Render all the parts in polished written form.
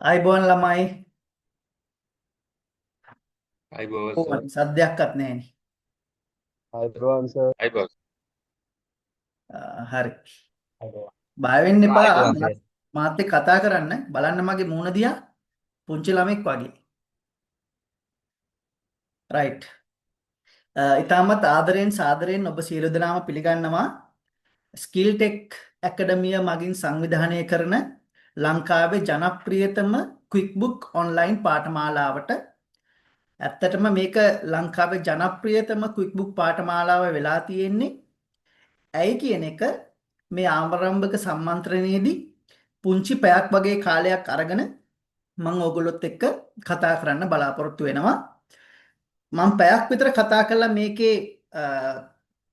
අයිබෝන් ළමයි අයිබෝවන් සර්. ඕවනේ සද්දයක්වත් නැහෙනි. අයිබෝන් සර්. අයිබෝන්. හරි. අයිබෝන්. බය වෙන්න එපා. අයිබෝන් සර්. මාත් එක්ක කතා කරන්න. බලන්න මගේ මූණ දිහා පුංචි ළමෙක් වගේ. රයිට්. ඊටමත් ආදරෙන් සාදරෙන් ඔබ සියලු දෙනාම පිළිගන්නවා ස්කිල් ටෙක් ඇකඩමිය මගින් සංවිධානය කරන ලංකාවේ ජනප්‍රියතම ක්වික්බුක් ඔන්ලයින් පාඨමාලාවට. ඇත්තටම මේක ලංකාවේ ජනප්‍රියතම ක්වික්බුක් පාඨමාලාව වෙලා තියෙන්නේ ඇයි කියන එක මේ ආරම්භක සම්මන්ත්‍රණයේදී පුංචි පැයක් වගේ කාලයක් අරගෙන මම ඕගොල්ලොත් එක්ක කතා කරන්න බලාපොරොත්තු වෙනවා. මම පැයක් විතර කතා කළා මේකේ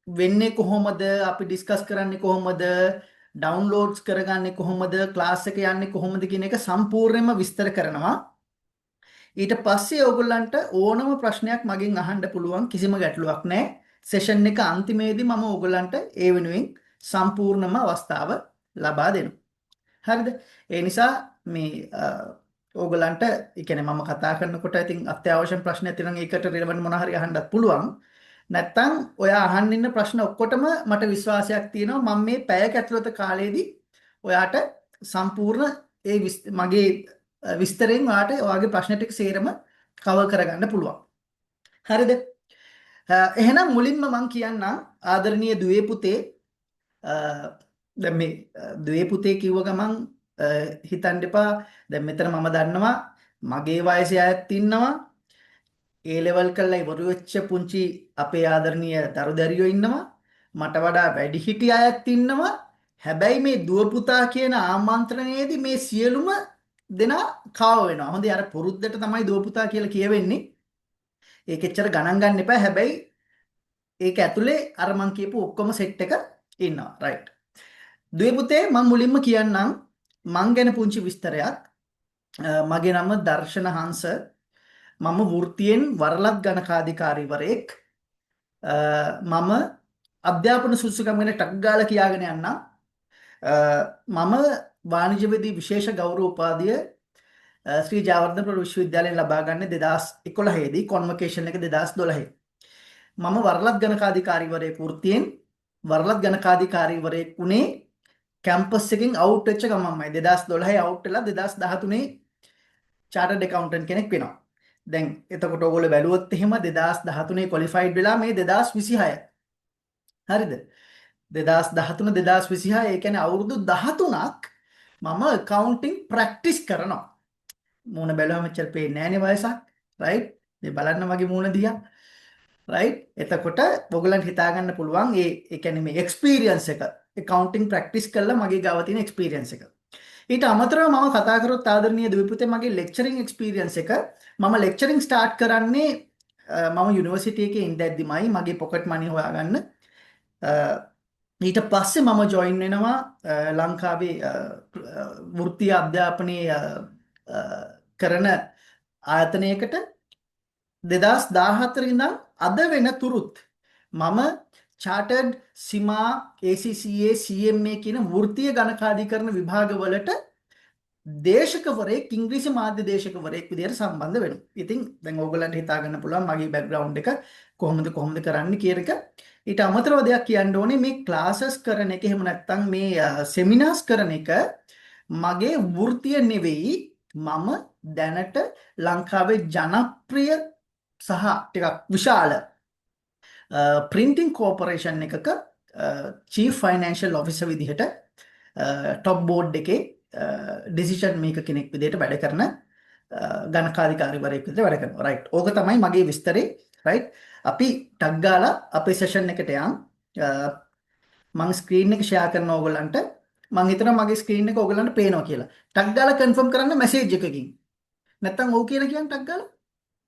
වෙන්නේ කොහොමද, අපි ඩිස්කස් කරන්නේ කොහොමද, ඩවුන්ලෝඩ්ස් කරගන්නේ කොහොමද, ක්ලාස් එක යන්නේ කොහොමද කියන එක සම්පූර්ණයෙන්ම විස්තර කරනවා. ඊට පස්සේ ඕගොල්ලන්ට ඕනම ප්‍රශ්නයක් මගෙන් අහන්න පුළුවන්, කිසිම ගැටලුවක් නැහැ. සෙෂන් එක අන්තිමේදී මම ඕගොල්ලන්ට ඒ වෙනුවෙන් සම්පූර්ණම අවස්ථාව ලබා දෙනවා. හරිද? ඒ නිසා මේ ඕගොල්ලන්ට ඒ කියන්නේ මම කතා කරනකොට ඉතින් අත්‍යවශ්‍ය ප්‍රශ්න තියෙනවා, ඒකට රිලෙවන්ට් මොනවා හරි අහන්නත් පුළුවන්. නැත්තම් ඔයා අහන්න ඉන්න ප්‍රශ්න ඔක්කොටම මට විශ්වාසයක් තියෙනවා මම මේ පැයක ඇතුළත කාලයේදී ඔයාට සම්පූර්ණ ඒ මගේ විස්තරෙන් ඔයාට ඔයාගේ ප්‍රශ්න ටික සේරම කවර් කරගන්න පුළුවන්. හරිද? එහෙනම් මුලින්ම මම කියන්නම් ආදරණීය දුවේ පුතේ, දැන් මේ දුවේ පුතේ කිව්ව ගමන් හිතන්න එපා දැන් මෙතන මම දන්නවා මගේ වයසේ අයත් ඉන්නවා, ඒ ලෙවල් කරලා ඉවර වෙච්ච පුංචි අපේ ආදරණීය දරුදැරියෝ ඉන්නවා, මට වඩා වැඩිහිටි අයත් ඉන්නවා. හැබැයි මේ දුව පුතා කියන ආමන්ත්‍රණයේදී මේ සියලුම දෙනා කාව වෙනවා. හොඳයි, අර පුරුද්දට තමයි දුව පුතා කියලා කියවෙන්නේ. ඒක එච්චර ගණන් ගන්න එපා. හැබැයි ඒක ඇතුලේ අර මං කියපු ඔක්කොම සෙට් එක ඉන්නවා. රයිට්. දුවේ පුතේ මම මුලින්ම කියන්නම් මං ගැන පුංචි විස්තරයක්. මගේ නම දර්ශන හංස. මම වෘත්තියෙන් වරලත් ගණකාධිකාරීවරයෙක්. මම අධ්‍යාපන සුසුකම් ගැන ටක් ගාලා කියාගෙන යන්නම්. මම වාණිජ්‍යවේදී විශේෂ ගෞරව උපාධිය ශ්‍රී ජයවර්ධනපුර විශ්වවිද්‍යාලයෙන් ලබා ගන්න 2011 දී කොන්වොකේෂන් එක 2012. මම වරලත් ගණකාධිකාරීවරයෙක් වෘත්තියෙන් වරලත් ගණකාධිකාරීවරයෙක් උනේ කැම්පස් එකෙන් අවුට් වෙච්ච ගමන්මයි. 2012 අවුට් වෙලා 2013 චාර්ටර්ඩ් ඇකවුන්ටන්ට් කෙනෙක් වෙනවා. දැන් එතකොට ඔයගොල්ලෝ බැලුවොත් එහෙම 2013 ක්වොලිෆයිඩ් වෙලා මේ 2026. හරිද? 2013 2026 ඒ කියන්නේ අවුරුදු 13ක් මම accounting practice කරනවා. මූණ බැලුවම මෙච්චර පේන්නේ නැහනේ වයසක්. රයිට්? මේ බලන්න මගේ මූණ දිහා. රයිට්? එතකොට ඔයගොල්ලන්ට හිතා ගන්න පුළුවන් ඒ කියන්නේ මේ එක්ස්පීරියන්ස් එක, accounting practice කළා මගේ ගාව තියෙන එක්ස්පීරියන්ස් එක. ඊට අමතරව මම කතා කරොත් ආදරණීය දෙවිපුතේ මගේ ලෙක්චරින් එක්ස්පීරියන්ස් එක, මම ලෙක්චරින් ස්ටාර්ට් කරන්නේ මම යුනිවර්සිටි එකේ ඉඳද්දිමයි මගේ පොකට් මනි හොයාගන්න. ඊට පස්සේ මම ජොයින් වෙනවා ලංකාවේ වෘත්තීය අධ්‍යාපනයේ කරන ආයතනයකට. 2014 ඉඳන් අද වෙනතුරුත් මම චාර්ටර්ඩ් සීමා ACCA CMA කියන වෘත්තීය ගණකාධිකරණ විභාගවලට දේශකවරයෙක්, ඉංග්‍රීසි මාධ්‍ය දේශකවරයෙක් විදිහට සම්බන්ධ වෙනවා. ඉතින් දැන් ඕගොල්ලන්ට හිතා ගන්න පුළුවන් මගේ බෑග්ග්‍රවුන්ඩ් එක කොහොමද කරන්නේ කියන එක. ඊට අමතරව දෙයක් කියන්න ඕනේ, මේ ක්ලාසස් කරන එක එහෙම නැත්නම් මේ සෙමිනාර්ස් කරන එක මගේ වෘත්තීය නෙවෙයි. මම දැනට ලංකාවේ ජනප්‍රිය සහ ටිකක් විශාල printing corporation එකක chief financial officer විදිහට top board එකේ decision maker කෙනෙක් විදිහට වැඩ කරන ගණකාධිකාරීවරයෙක් විදිහට වැඩ කරනවා. රයිට්. ඕක තමයි මගේ විස්තරේ. රයිට්. අපි ටක් ගාලා අපේ සෙෂන් එකට යන්. මම ස්ක්‍රීන් එක ෂෙයා කරනවා ඕගොල්ලන්ට. මම හිතනවා මගේ ස්ක්‍රීන් එක ඕගොල්ලන්ට පේනවා කියලා. ටක් ගාලා කන්ෆර්ම් කරන්න මැසේජ් එකකින්. නැත්තම් ඔව් කියලා කියන්න ටක් ගාලා.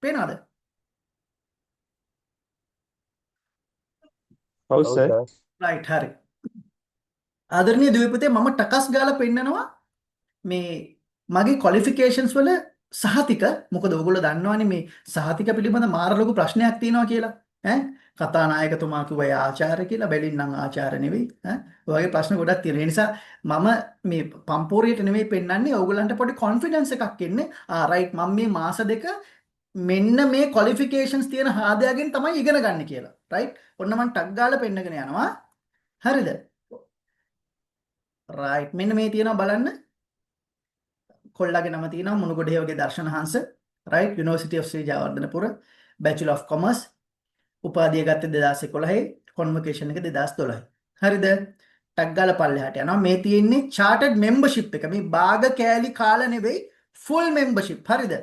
පේනවද? ඔව් සර්. රයිට්. හරි. ආදරණීය දීපතේ මම ටකස් ගාලා පෙන්නනවා මේ මගේ ක්වොලිෆිකේෂන්ස් වල සහතික. මොකද ඔයගොල්ලෝ දන්නවනේ මේ සහතික පිළිබඳ මාර ලොකු ප්‍රශ්නයක් තියෙනවා කියලා. ඈ කතානායකතුමා කිව්වා "ඒ ආචාර්ය කියලා බැලින්නම් ආචාර්ය නෙවෙයි ඈ ඔය වගේ ප්‍රශ්න ගොඩක් තියෙනවා. ඒ නිසා මම මේ පම්පෝරියට නෙවෙයි පෙන්වන්නේ ඕගලන්ට පොඩි කොන්ෆිඩන්ස් එකක් එන්නේ. රයිට් මම මේ මාස දෙක මෙන්න මේ ක්වොලිෆිකේෂන්ස් තියෙන හාදයාගෙන් තමයි ඉගෙන ගන්න කියලා. රයිට් ඔන්න මම ටක් ගාලා පෙන්නගෙන යනවා. හරිද? රයිට් මෙන්න මේ තියෙනවා බලන්න. කොල්ලගේ නම තියෙනවා මුණුගොඩේවගේ Darshana Hansa. Right university of Sri Jayawardenepura bachelor of commerce උපාධිය ගත්තේ 2011 කොන්වොකේෂන් එක 2012. හරිද? ටක් ගාලා පල්ලෙහාට යනවා. මේ තියෙන්නේ chartered membership එක. මේ බාග කෑලි කාලා නෙවෙයි full membership. හරිද?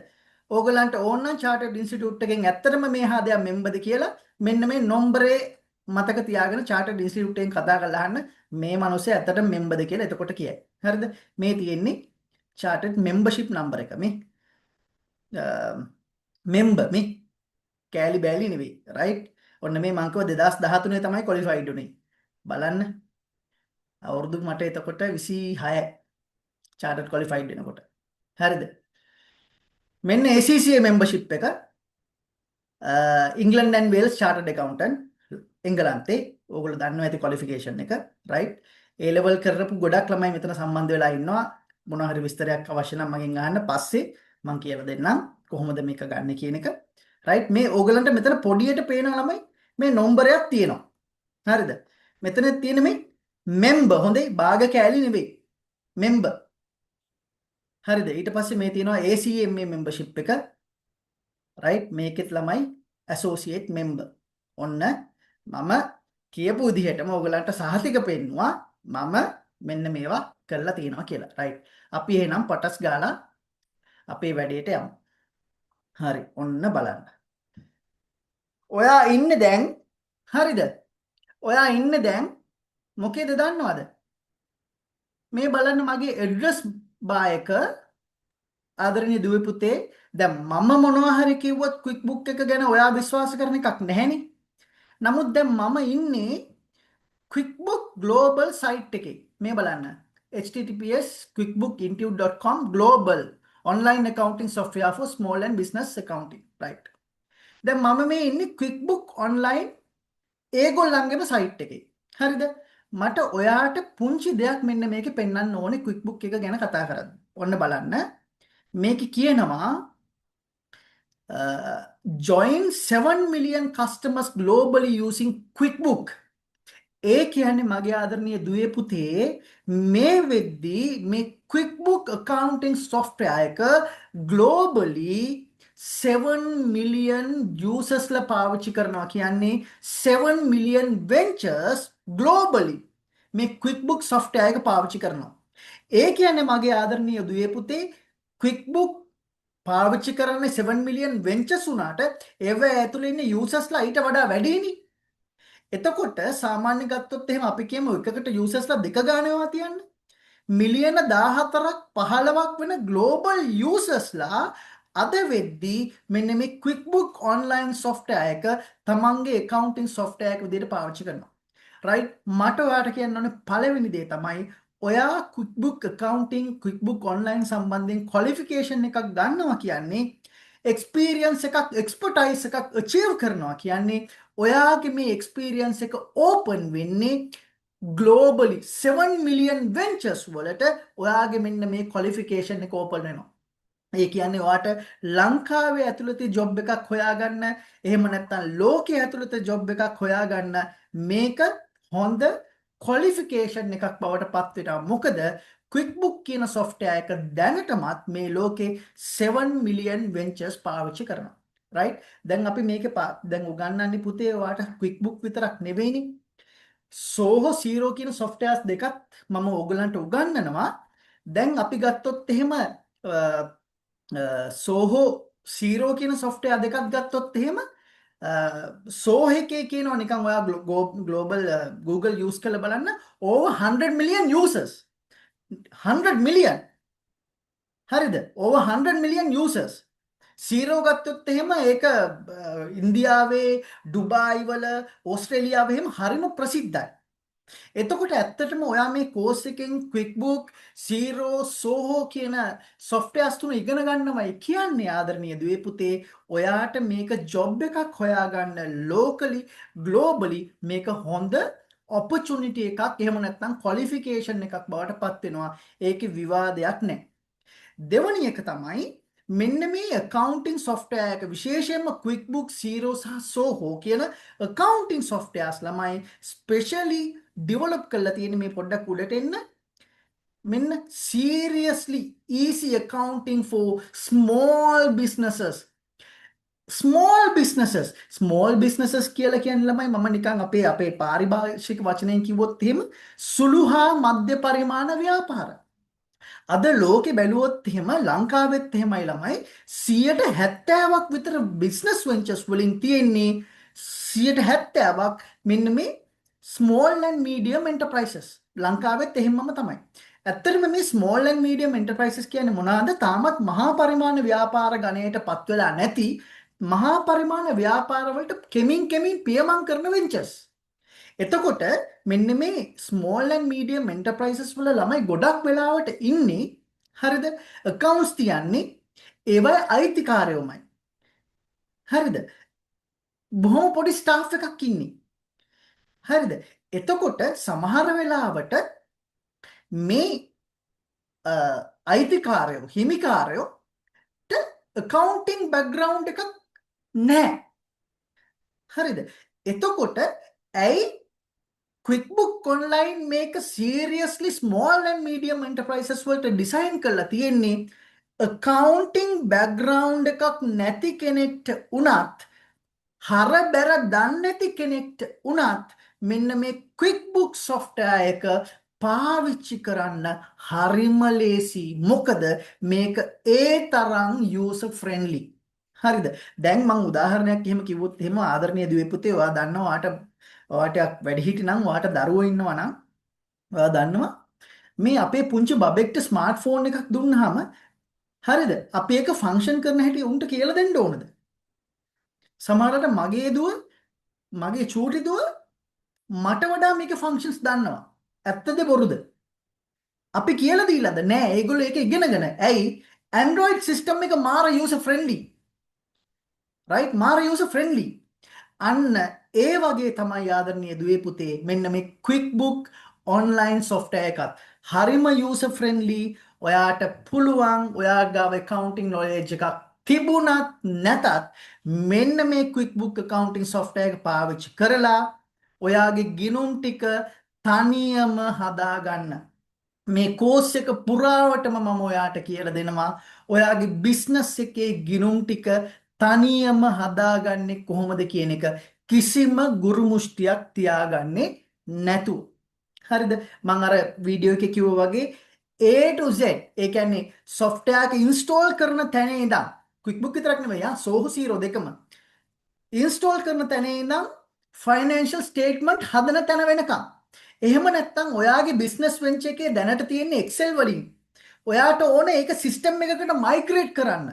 ඕගලන්ට ඕන නම් chartered institute එකෙන් ඇත්තටම මේ හාදයා memberද කියලා මෙන්න මේ නම්බරේ මතක තියාගෙන chartered institute එකෙන් කතා කරලා අහන්න මේ මිනිස්සේ ඇත්තටම memberද කියලා එතකොට කියයි. හරිද? මේ තියෙන්නේ chartered membership number එක. මේ member මේ කෑලි බෑලි නෙවෙයි. රයිට් ඔන්න මේ මං කිව්වා 2013 තමයි qualified උනේ. බලන්න අවුරුදු මට එතකොට 26 chartered qualified වෙනකොට. හරිද? මෙන්න ACCA membership එක England and Wales chartered accountant එංගලන්තේ ඕගොල්ලෝ දන්නවා ඇති qualification එක. රයිට් A level කරපු ගොඩක් ළමයි මෙතන සම්බන්ධ වෙලා ඉන්නවා. මොනවා හරි විස්තරයක් අවශ්‍ය නම් මගෙන් අහන්න. පස්සේ මං කියලා දෙන්නම් කොහොමද මේක ගන්න කියන එක. රයිට් මේ ඕගලන්ට මෙතන පොඩියට පේන ළමයි මේ නම්බරයක් තියෙනවා. හරිද? මෙතන තියෙන මේ member හොඳයි බාග කෑලි නෙවෙයි. member. හරිද? ඊට පස්සේ මේ තියෙනවා ACMA membership එක. රයිට් මේකෙත් ළමයි associate member. ඔන්න මම කියපු විදිහටම ඕගලන්ට සහතික පෙන්නවා මම මෙන්න මේවා කරලා තියෙනවා කියලා. රයිට් අපි එහෙනම් පටස් ගාලා අපේ වැඩේට යමු. හරි ඔන්න බලන්න. ඔයා ඉන්නේ දැන් හරිද? ඔයා ඉන්නේ දැන් මොකේද දන්නවද? මේ බලන්න මගේ ඇඩ්‍රස් බාර් එක ආදරණීය දුවේ පුතේ දැන් මම මොනවා හරි කිව්වොත් QuickBook එක ගැන ඔයා විශ්වාස කරන එකක් නැහැනේ. නමුත් දැන් මම ඉන්නේ QuickBook Global site එකේ. මේ බලන්න https://quickbookintuit.com global online accounting software for small and business accounting. right දැන් මම මේ ඉන්නේ QuickBook online ඒගොල්ලන්ගේම site එකේ. හරිද? මට ඔයාට පුංචි දෙයක් මෙන්න මේකේ පෙන්වන්න ඕනේ QuickBook එක ගැන කතා කරද්දී. ඔන්න බලන්න. මේක කියනවා join 7 million customers globally using QuickBook. ඒ කියන්නේ මගේ ආදරණීය දුවේ පුතේ මේ වෙද්දී මේ QuickBook accounting software එක globally 7 million users ලා පාවිච්චි කරනවා කියන්නේ 7 million ventures globally මේ QuickBook software එක පාවිච්චි කරනවා. ඒ කියන්නේ මගේ ආදරණීය දුවේ පුතේ QuickBook පාවිච්චි කරන්නේ 7 million ventures උනාට ඒව ඇතුළේ ඉන්න users ලා ඊට වඩා වැඩිනේ. එතකොට සාමාන්‍ය ගත්තොත් එහෙම අපි කියමු එකකට users ලා දෙක ගානවා තියන්න. මිලියන 14ක් 15ක් වෙන global users ලා අද වෙද්දී මෙන්න මේ QuickBook online software එක තමන්ගේ accounting software එක විදිහට පාවිච්චි කරනවා. right මට ඔයාලට කියන්න ඕනේ පළවෙනි දේ තමයි ඔයා QuickBook accounting QuickBook online සම්බන්ධයෙන් qualification එකක් ගන්නවා කියන්නේ experience එකක් expertise එකක් achieve කරනවා කියන්නේ ඔයාගේ මේ experience එක open වෙන්නේ globally 7 million ventures වලට ඔයාගේ මෙන්න මේ qualification එක open වෙනවා. ඒ කියන්නේ ඔයාට ලංකාවේ ඇතුළත ජොබ් එකක් හොයාගන්න එහෙම නැත්නම් ලෝකයේ ඇතුළත ජොබ් එකක් හොයාගන්න මේක හොඳ qualification එකක් බවට පත් වෙනවා. මොකද QuickBook කියන software එක දැනටමත් මේ ලෝකේ 7 million ventures පාවිච්චි කරනවා. right දැන් අපි මේකේ දැන් උගන්වන්නේ පුතේ ඔයාට QuickBook විතරක් නෙවෙයිනේ. Soho Zero කියන softwares දෙකක් මම ඕගලන්ට උගන්වනවා. දැන් අපි ගත්තොත් එහෙම Soho Zero කියන software දෙකක් ගත්තොත් එහෙම Soho එකේ කියනවා නිකන් ඔයා global Google use කරලා බලන්න over 100 million users 100 million හරිද over 100 million users Zero ගත්තොත් එහෙම ඒක ඉන්දියාවේ දුබායි වල ඕස්ට්‍රේලියාවේ එහෙම හරිම ප්‍රසිද්ධයි එතකොට ඇත්තටම ඔයා මේ කෝස් එකෙන් QuickBook, Xero, Soho කියන softwares තුන ඉගෙන ගන්නවයි කියන්නේ ආදරණීය දුවේ පුතේ. ඔයාට මේක job එකක් හොයාගන්න locally, globally මේක හොඳ opportunity එකක්. එහෙම නැත්නම් qualification එකක් බවට පත් වෙනවා. ඒකේ විවාදයක් නැහැ. දෙවැනි එක තමයි මෙන්න මේ accounting software එක විශේෂයෙන්ම QuickBooks Xero සහ Soho කියන accounting softwares ළමයි specially develop කරලා තියෙන මේ පොඩ්ඩක් උඩට එන්න මෙන්න seriously easy accounting for small businesses කියලා කියන්නේ ළමයි මම නිකන් අපේ පාරිභාෂික වචනයෙන් කිව්වොත් එහෙම සුළු හා මධ්‍ය පරිමාණ ව්‍යාපාර. අද ලෝකෙ බැලුවොත් එහෙම ලංකාවෙත් එහෙමයි ළමයි 70%ක් විතර බිස්නස් වෙන්චර්ස් වලින් තියෙන්නේ 70%ක් මෙන්න මේ ස්මෝල් ඇන්ඩ් මීඩියම් එන්ටර්ප්‍රයිසස් ලංකාවෙත් එහෙමම තමයි. ඇත්තටම මේ ස්මෝල් ඇන්ඩ් මීඩියම් එන්ටර්ප්‍රයිසස් කියන්නේ මොනවාද? තාමත් මහා පරිමාණ ව්‍යාපාර ගණයට පත් වෙලා නැති මහා පරිමාණ ව්‍යාපාර වලට කෙමින් පියමන් කරන වෙන්චර්ස්. එතකොට මෙන්න මේ ස්මෝල් ඇන්ඩ් මීඩියම් එන්ටර්ප්‍රයිසස් වල ළමයි ගොඩක් වෙලාවට ඉන්නේ හරිද accounts තියන්නේ ඒවයි අයිතිකාරයෝමයි හරිද බොහොම පොඩි ස්ටාෆ් එකක් ඉන්නේ හරිද එතකොට සමහර වෙලාවට මේ අයිතිකාරයෝ හිමිකාරයෝට accounting background එකක් නැහැ හරිද එතකොට ඇයි QuickBook Online මේක seriously small and medium enterprises වලට design කරලා තියෙන්නේ accounting background එකක් නැති කෙනෙක්ට උනත් හරබැර දන්නේ නැති කෙනෙක්ට උනත් මෙන්න මේ QuickBook software එක පාවිච්චි කරන්න හරිම ලේසි. මොකද මේක ඒ තරම් user friendly. හරිද? දැන් මම උදාහරණයක් එහෙම කිව්වොත් එහෙම ආදරණීය දුවේ පුතේ ඔයා දන්නවා ඔයාට වැඩිහිටි නම් ඔයාට දරුවෝ ඉන්නවා නම් ඔයා දන්නවා මේ අපේ පුංචි බබෙක්ට ස්මාර්ට්ෆෝන් එකක් දුන්නාම හරිද අපි ඒක ෆන්ක්ෂන් කරන හැටි උන්ට කියලා දෙන්න ඕනද සමහරවිට මගේ දුව මගේ චූටි දුව මට වඩා මේකේ ෆන්ක්ෂන්ස් දන්නවා ඇත්තද බොරුද අපි කියලා දීලාද නෑ ඒගොල්ලෝ ඒක ඉගෙනගෙන ඇයි Android system එක මාර user friendly right මාර user friendly අන්න ඒ වගේ තමයි ආදරණීය දුවේ පුතේ මෙන්න මේ QuickBook online software එකත් හරිම user friendly ඔයාට පුළුවන් ඔයා ගාව accounting knowledge එකක් තිබුණත් නැතත් මෙන්න මේ QuickBook accounting software එක පාවිච්චි කරලා ඔයාගේ ගිණුම් ටික තනියම හදාගන්න මේ කෝස් එක පුරාවටම මම ඔයාට කියලා දෙනවා ඔයාගේ බිස්නස් එකේ ගිණුම් ටික තනියම හදාගන්නේ කොහොමද කියන එක කිසිම ගුරු මුෂ්ටියක් තියාගන්නේ නැතුව. හරිද? මම අර වීඩියෝ එකේ කිව්වා වගේ A to Z ඒ කියන්නේ software එක install කරන තැන ඉඳන් QuickBook විතරක් නෙවෙයි Soho Xero දෙකම install කරන තැන ඉඳන් financial statement හදන තැන වෙනකම්. එහෙම නැත්නම් ඔයාගේ business venture එකේ දැනට තියෙන Excel වලින් ඔයාට ඕනේ ඒක system එකකට migrate කරන්න.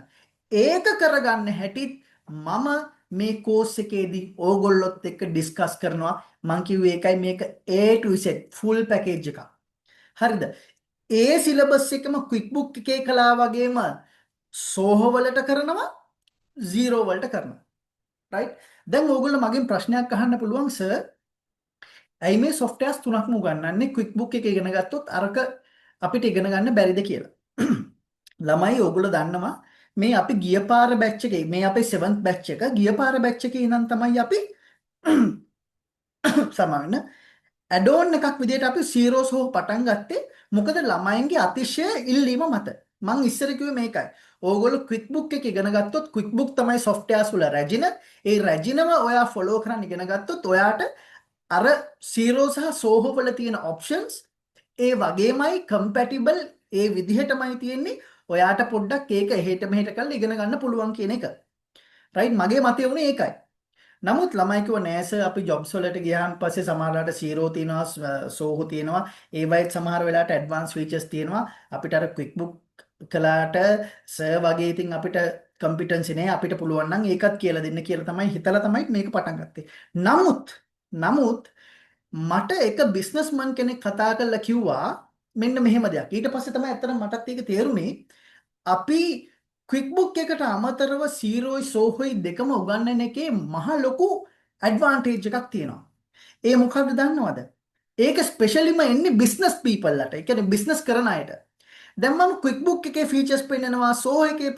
ඒක කරගන්න හැටිත් මම මේ කෝස් එකේදී ඕගොල්ලොත් එක්ක ඩිස්කස් කරනවා මං කිව්වේ ඒකයි මේක A to Z full package එකක් හරිද ඒ සිලබස් එකම QuickBook එකේ කළා වගේම Soho වලට කරනවා Xero වලට කරනවා right දැන් ඕගොල්ලෝ මගෙන් ප්‍රශ්නයක් අහන්න පුළුවන් සර් ඇයි මේ softwares තුනක්ම උගන්වන්නේ QuickBook එක ඉගෙන ගත්තොත් අරක අපිට ඉගෙන ගන්න බැරිද කියලා ළමයි ඕගොල්ලෝ දන්නවා මේ අපි ගිය පාර බැච් එකේ මේ අපේ 7th බැච් එක ගිය පාර බැච් එකේ ඉඳන් තමයි අපි සමාන ඇඩෝන් එකක් විදිහට අපි Xero Soho පටන් ගත්තේ මොකද ළමයින්ගේ අතිශය ඉල්ලීම මත මං ඉස්සර කිව්වේ මේකයි ඕගොල්ලෝ QuickBook එක ඉගෙන ගත්තොත් QuickBook තමයි softwares වල රැජින ඒ රැජිනම ඔයා ෆලෝ කරන් ඉගෙන ගත්තොත් ඔයාට අර Xero සහ Soho වල තියෙන options ඒ වගේමයි compatible ඒ විදිහටමයි තියෙන්නේ ඔයාට පොඩ්ඩක් ඒක එහෙට මෙහෙට කරලා ඉගෙන ගන්න පුළුවන් කියන එක. රයිට් මගේ මතය උනේ ඒකයි. නමුත් ළමයි කිව්ව නෑ සර් අපි ජොබ්ස් වලට ගියාන් පස්සේ සමහරවිට Xero තියෙනවා Soho තියෙනවා ඒ වයිත් සමහර වෙලාවට ඇඩ්වාන්ස් ෆීචර්ස් තියෙනවා අපිට අර QuickBook කළාට සර් වගේ ඉතින් අපිට කම්පිටන්සි නෑ අපිට පුළුවන් නම් ඒකත් කියලා දෙන්න කියලා තමයි හිතලා තමයි මේක පටන් ගත්තේ. නමුත් මට එක බිස්නස්මන් කෙනෙක් කතා කරලා කිව්වා මෙන්න මෙහෙම දෙයක්. ඊට පස්සේ තමයි ඇත්තටම මටත් ඒක තේරුනේ. අපි QuickBook එකට අමතරව සීරෝයි සෝහොයි දෙකම උගන්වන එකේ මහ ලොකු ඇඩ්වාන්ටේජ් එකක් තියෙනවා. ඒ මොකක්ද දන්නවද? ඒක ස්පෙෂලිම එන්නේ බිස්නස් පීපල්ලට. ඒ කියන්නේ බිස්නස් කරන අයට. දැන් මම QuickBook එකේ ෆීචර්ස් පෙන්නනවා, සෝහෝ එකේ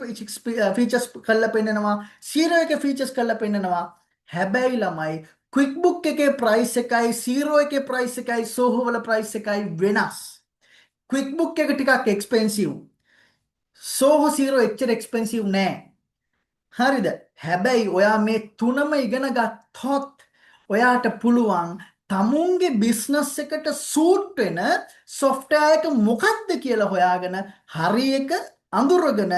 ෆීචර්ස් කරලා පෙන්නනවා, සීරෝ එකේ ෆීචර්ස් කරලා පෙන්නනවා. හැබැයි ළමයි QuickBook එකේ ප්‍රයිස් එකයි සීරෝ එකේ ප්‍රයිස් එකයි සෝහෝ වල ප්‍රයිස් එකයි වෙනස්. QuickBook එක ටිකක් එක්ස්පෙන්සිව්. සෝහෝ සීරෝ එච්චර එක්ස්පෙන්සිව් නෑ. හරිද? හැබැයි ඔයා මේ තුනම ඉගෙන ගත්තොත් ඔයාට පුළුවන් තමුන්ගේ බිස්නස් එකට සූට් වෙන software එක මොකක්ද කියලා හොයාගෙන හරි එක අඳුරගෙන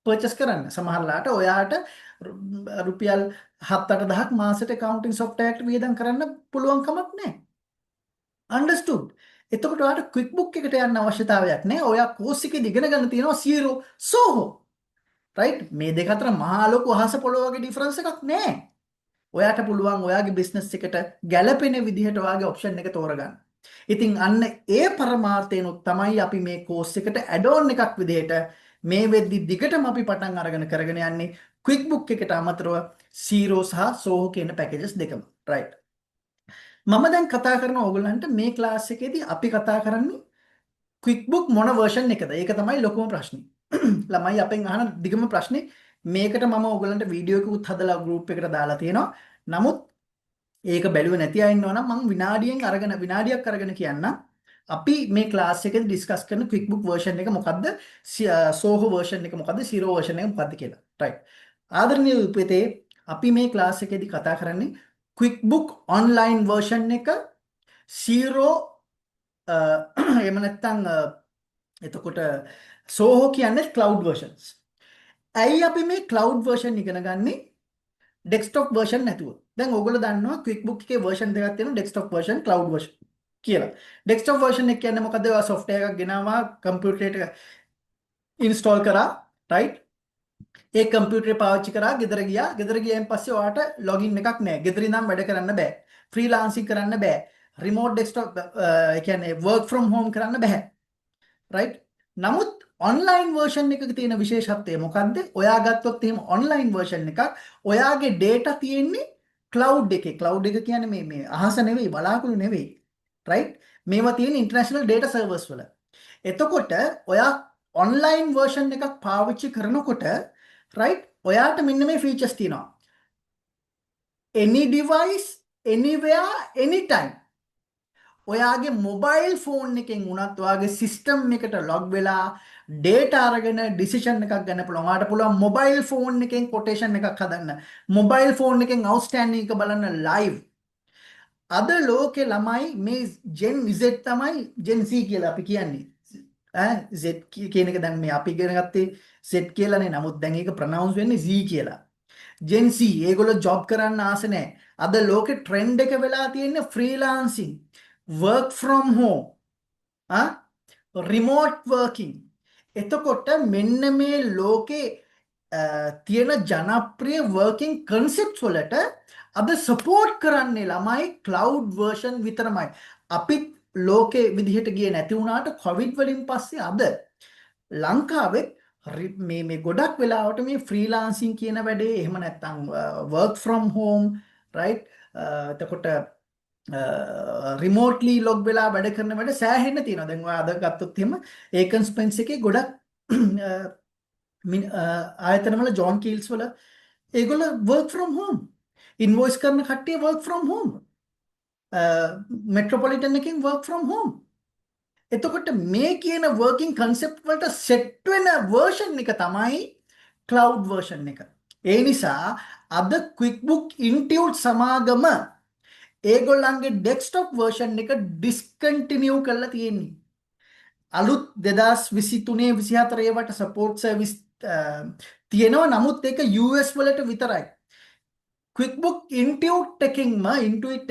purchase කරන්න. සමහරලාට ඔයාට රුපියල් 7-8,000ක් මාසෙට accounting software එකට වියදම් කරන්න පුළුවන් කමක් නැහැ. understood? එතකොට ඔයාට QuickBook එකට යන්න අවශ්‍යතාවයක් නැහැ. ඔයා course එකේදී ඉගෙන ගන්න තියෙනවා zero soho. right? මේ දෙක අතර මහා ලොකු අහස පොළොව වගේ ඩිෆරන්ස් එකක් නැහැ. ඔයාට පුළුවන් ඔයාගේ බිස්නස් එකට ගැළපෙන විදිහට ඔයාගේ ඔප්ෂන් එක තෝරගන්න. ඉතින් අන්න ඒ පරමාර්ථයනොත් තමයි අපි මේ කෝස් එකට ඇඩ් ඔන් එකක් විදිහට මේ වෙද්දි දිගටම අපි පටන් අරගෙන කරගෙන යන්නේ QuickBook එකට අමතරව Xero සහ Soho කියන පැකේජස් දෙකම. right. මම දැන් කතා කරන ඕගොල්ලන්ට මේ ක්ලාස් එකේදී අපි කතා කරන්නේ QuickBook මොන version එකද? ඒක තමයි ලොකුම ප්‍රශ්නේ. ළමයි අපෙන් අහන දිගම ප්‍රශ්නේ මේකට මම ඔයගලන්ට වීඩියෝ එකකුත් හදලා ගෲප් එකට දාලා තියෙනවා. නමුත් ඒක බැලුවේ නැති අය ඉන්නවා නම් මම විනාඩියක් අරගෙන කියන්නම්. අපි මේ ක්ලාස් එකේදී ඩිස්කස් කරන QuickBook version එක මොකද්ද? Soho version එක මොකද්ද? Xero version එක මොකද්ද කියලා. right. ආදරණීය උපතේ අපි මේ ක්ලාස් එකේදී කතා කරන්නේ QuickBook online version එක Xero එහෙම නැත්නම් එතකොට Soho කියන්නේ cloud versions. ඇයි අපි මේ cloud version ඉගෙන ගන්නේ desktop version නැතුව? දැන් ඔයගොල්ලෝ දන්නවා QuickBook එකේ version දෙකක් තියෙනවා, desktop version, cloud version කියලා. desktop version එක කියන්නේ මොකද? ඔයා software එකක් ගෙනාවා, computer එකට install කරා, right? ඒ computer පාවිච්චි කරා, ගෙදර ගියා. ගෙදර ගියන් පස්සේ ඔයාට login එකක් නැහැ. ගෙදර ඉඳන් වැඩ කරන්න බෑ. freelancing කරන්න බෑ. remote desktop ඒ කියන්නේ work from home කරන්න බෑ. right? නමුත් online version එකක තියෙන විශේෂත්වය මොකද්ද? ඔයා ගත්තොත් එහෙම online version එකක් ඔයාගේ data තියෙන්නේ cloud එකේ. cloud එක කියන්නේ මේ අහස නෙවෙයි, බලාකුළු නෙවෙයි. right? මේවා තියෙන international data servers වල. එතකොට ඔයා online version එකක් පාවිච්චි කරනකොට right? ඔයාට මෙන්න මේ features තියෙනවා. any device anywhere anytime. ඔයාගේ මොබයිල් ෆෝන් එකෙන් වුණත් ඔයාගේ සිස්ටම් එකට ලොග් වෙලා data අරගෙන decision එකක් ගන්න පුළුවන්. ඔයාට පුළුවන් මොබයිල් ෆෝන් එකෙන් quotation එකක් හදන්න. මොබයිල් ෆෝන් එකෙන් outstanding එක බලන්න live. අද ලෝකේ ළමයි මේ Gen Z තමයි Gen Z කියලා අපි කියන්නේ. Z කියන එක දැන් මේ අපි ඉගෙන ගත්තේ Z කියලානේ. නමුත් දැන් ඒක pronounce වෙන්නේ Z කියලා. Gen Z ඒගොල්ලෝ job කරන්න ආස නැහැ. අද ලෝකේ trend එක වෙලා තියෙන්නේ freelancing, work from home, remote working. එතකොට මෙන්න මේ ලෝකේ තියෙන ජනප්‍රිය working concepts වලට අද support කරන්නේ ළමයි cloud version විතරමයි. අපිත් ලෝකේ විදිහට ගියේ නැති වුණාට covid වලින් පස්සේ අද ලංකාවේ මේ ගොඩක් වෙලාවට මේ freelancing කියන වැඩේ එහෙම නැත්නම් work from home, right? එතකොට රිමෝට්ලි ලොග් වෙලා වැඩ කරන වැඩ සෑහෙන්න තියෙනවා. දැන් ඔය අද ගත්තොත් එහෙම ඒකන් ස්පෙන්ස් එකේ ගොඩක් ආයතනවල ජෝන් කීල්ස් වල ඒගොල්ලෝ work from home, ඉන්වොයිස් කරන කට්ටිය work from home, මෙට්‍රොපොලිටන් එකෙන් work from home. එතකොට මේ කියන working concept වලට set වෙන version එක තමයි cloud version එක. ඒ නිසා අද QuickBook Intuit සමාගම ඒගොල්ලන්ගේ desktop version එක discontinue කරලා තියෙන්නේ. අලුත් 2023-24 ඒවට support service තියෙනවා. නමුත් ඒක US වලට විතරයි. QuickBook Intuit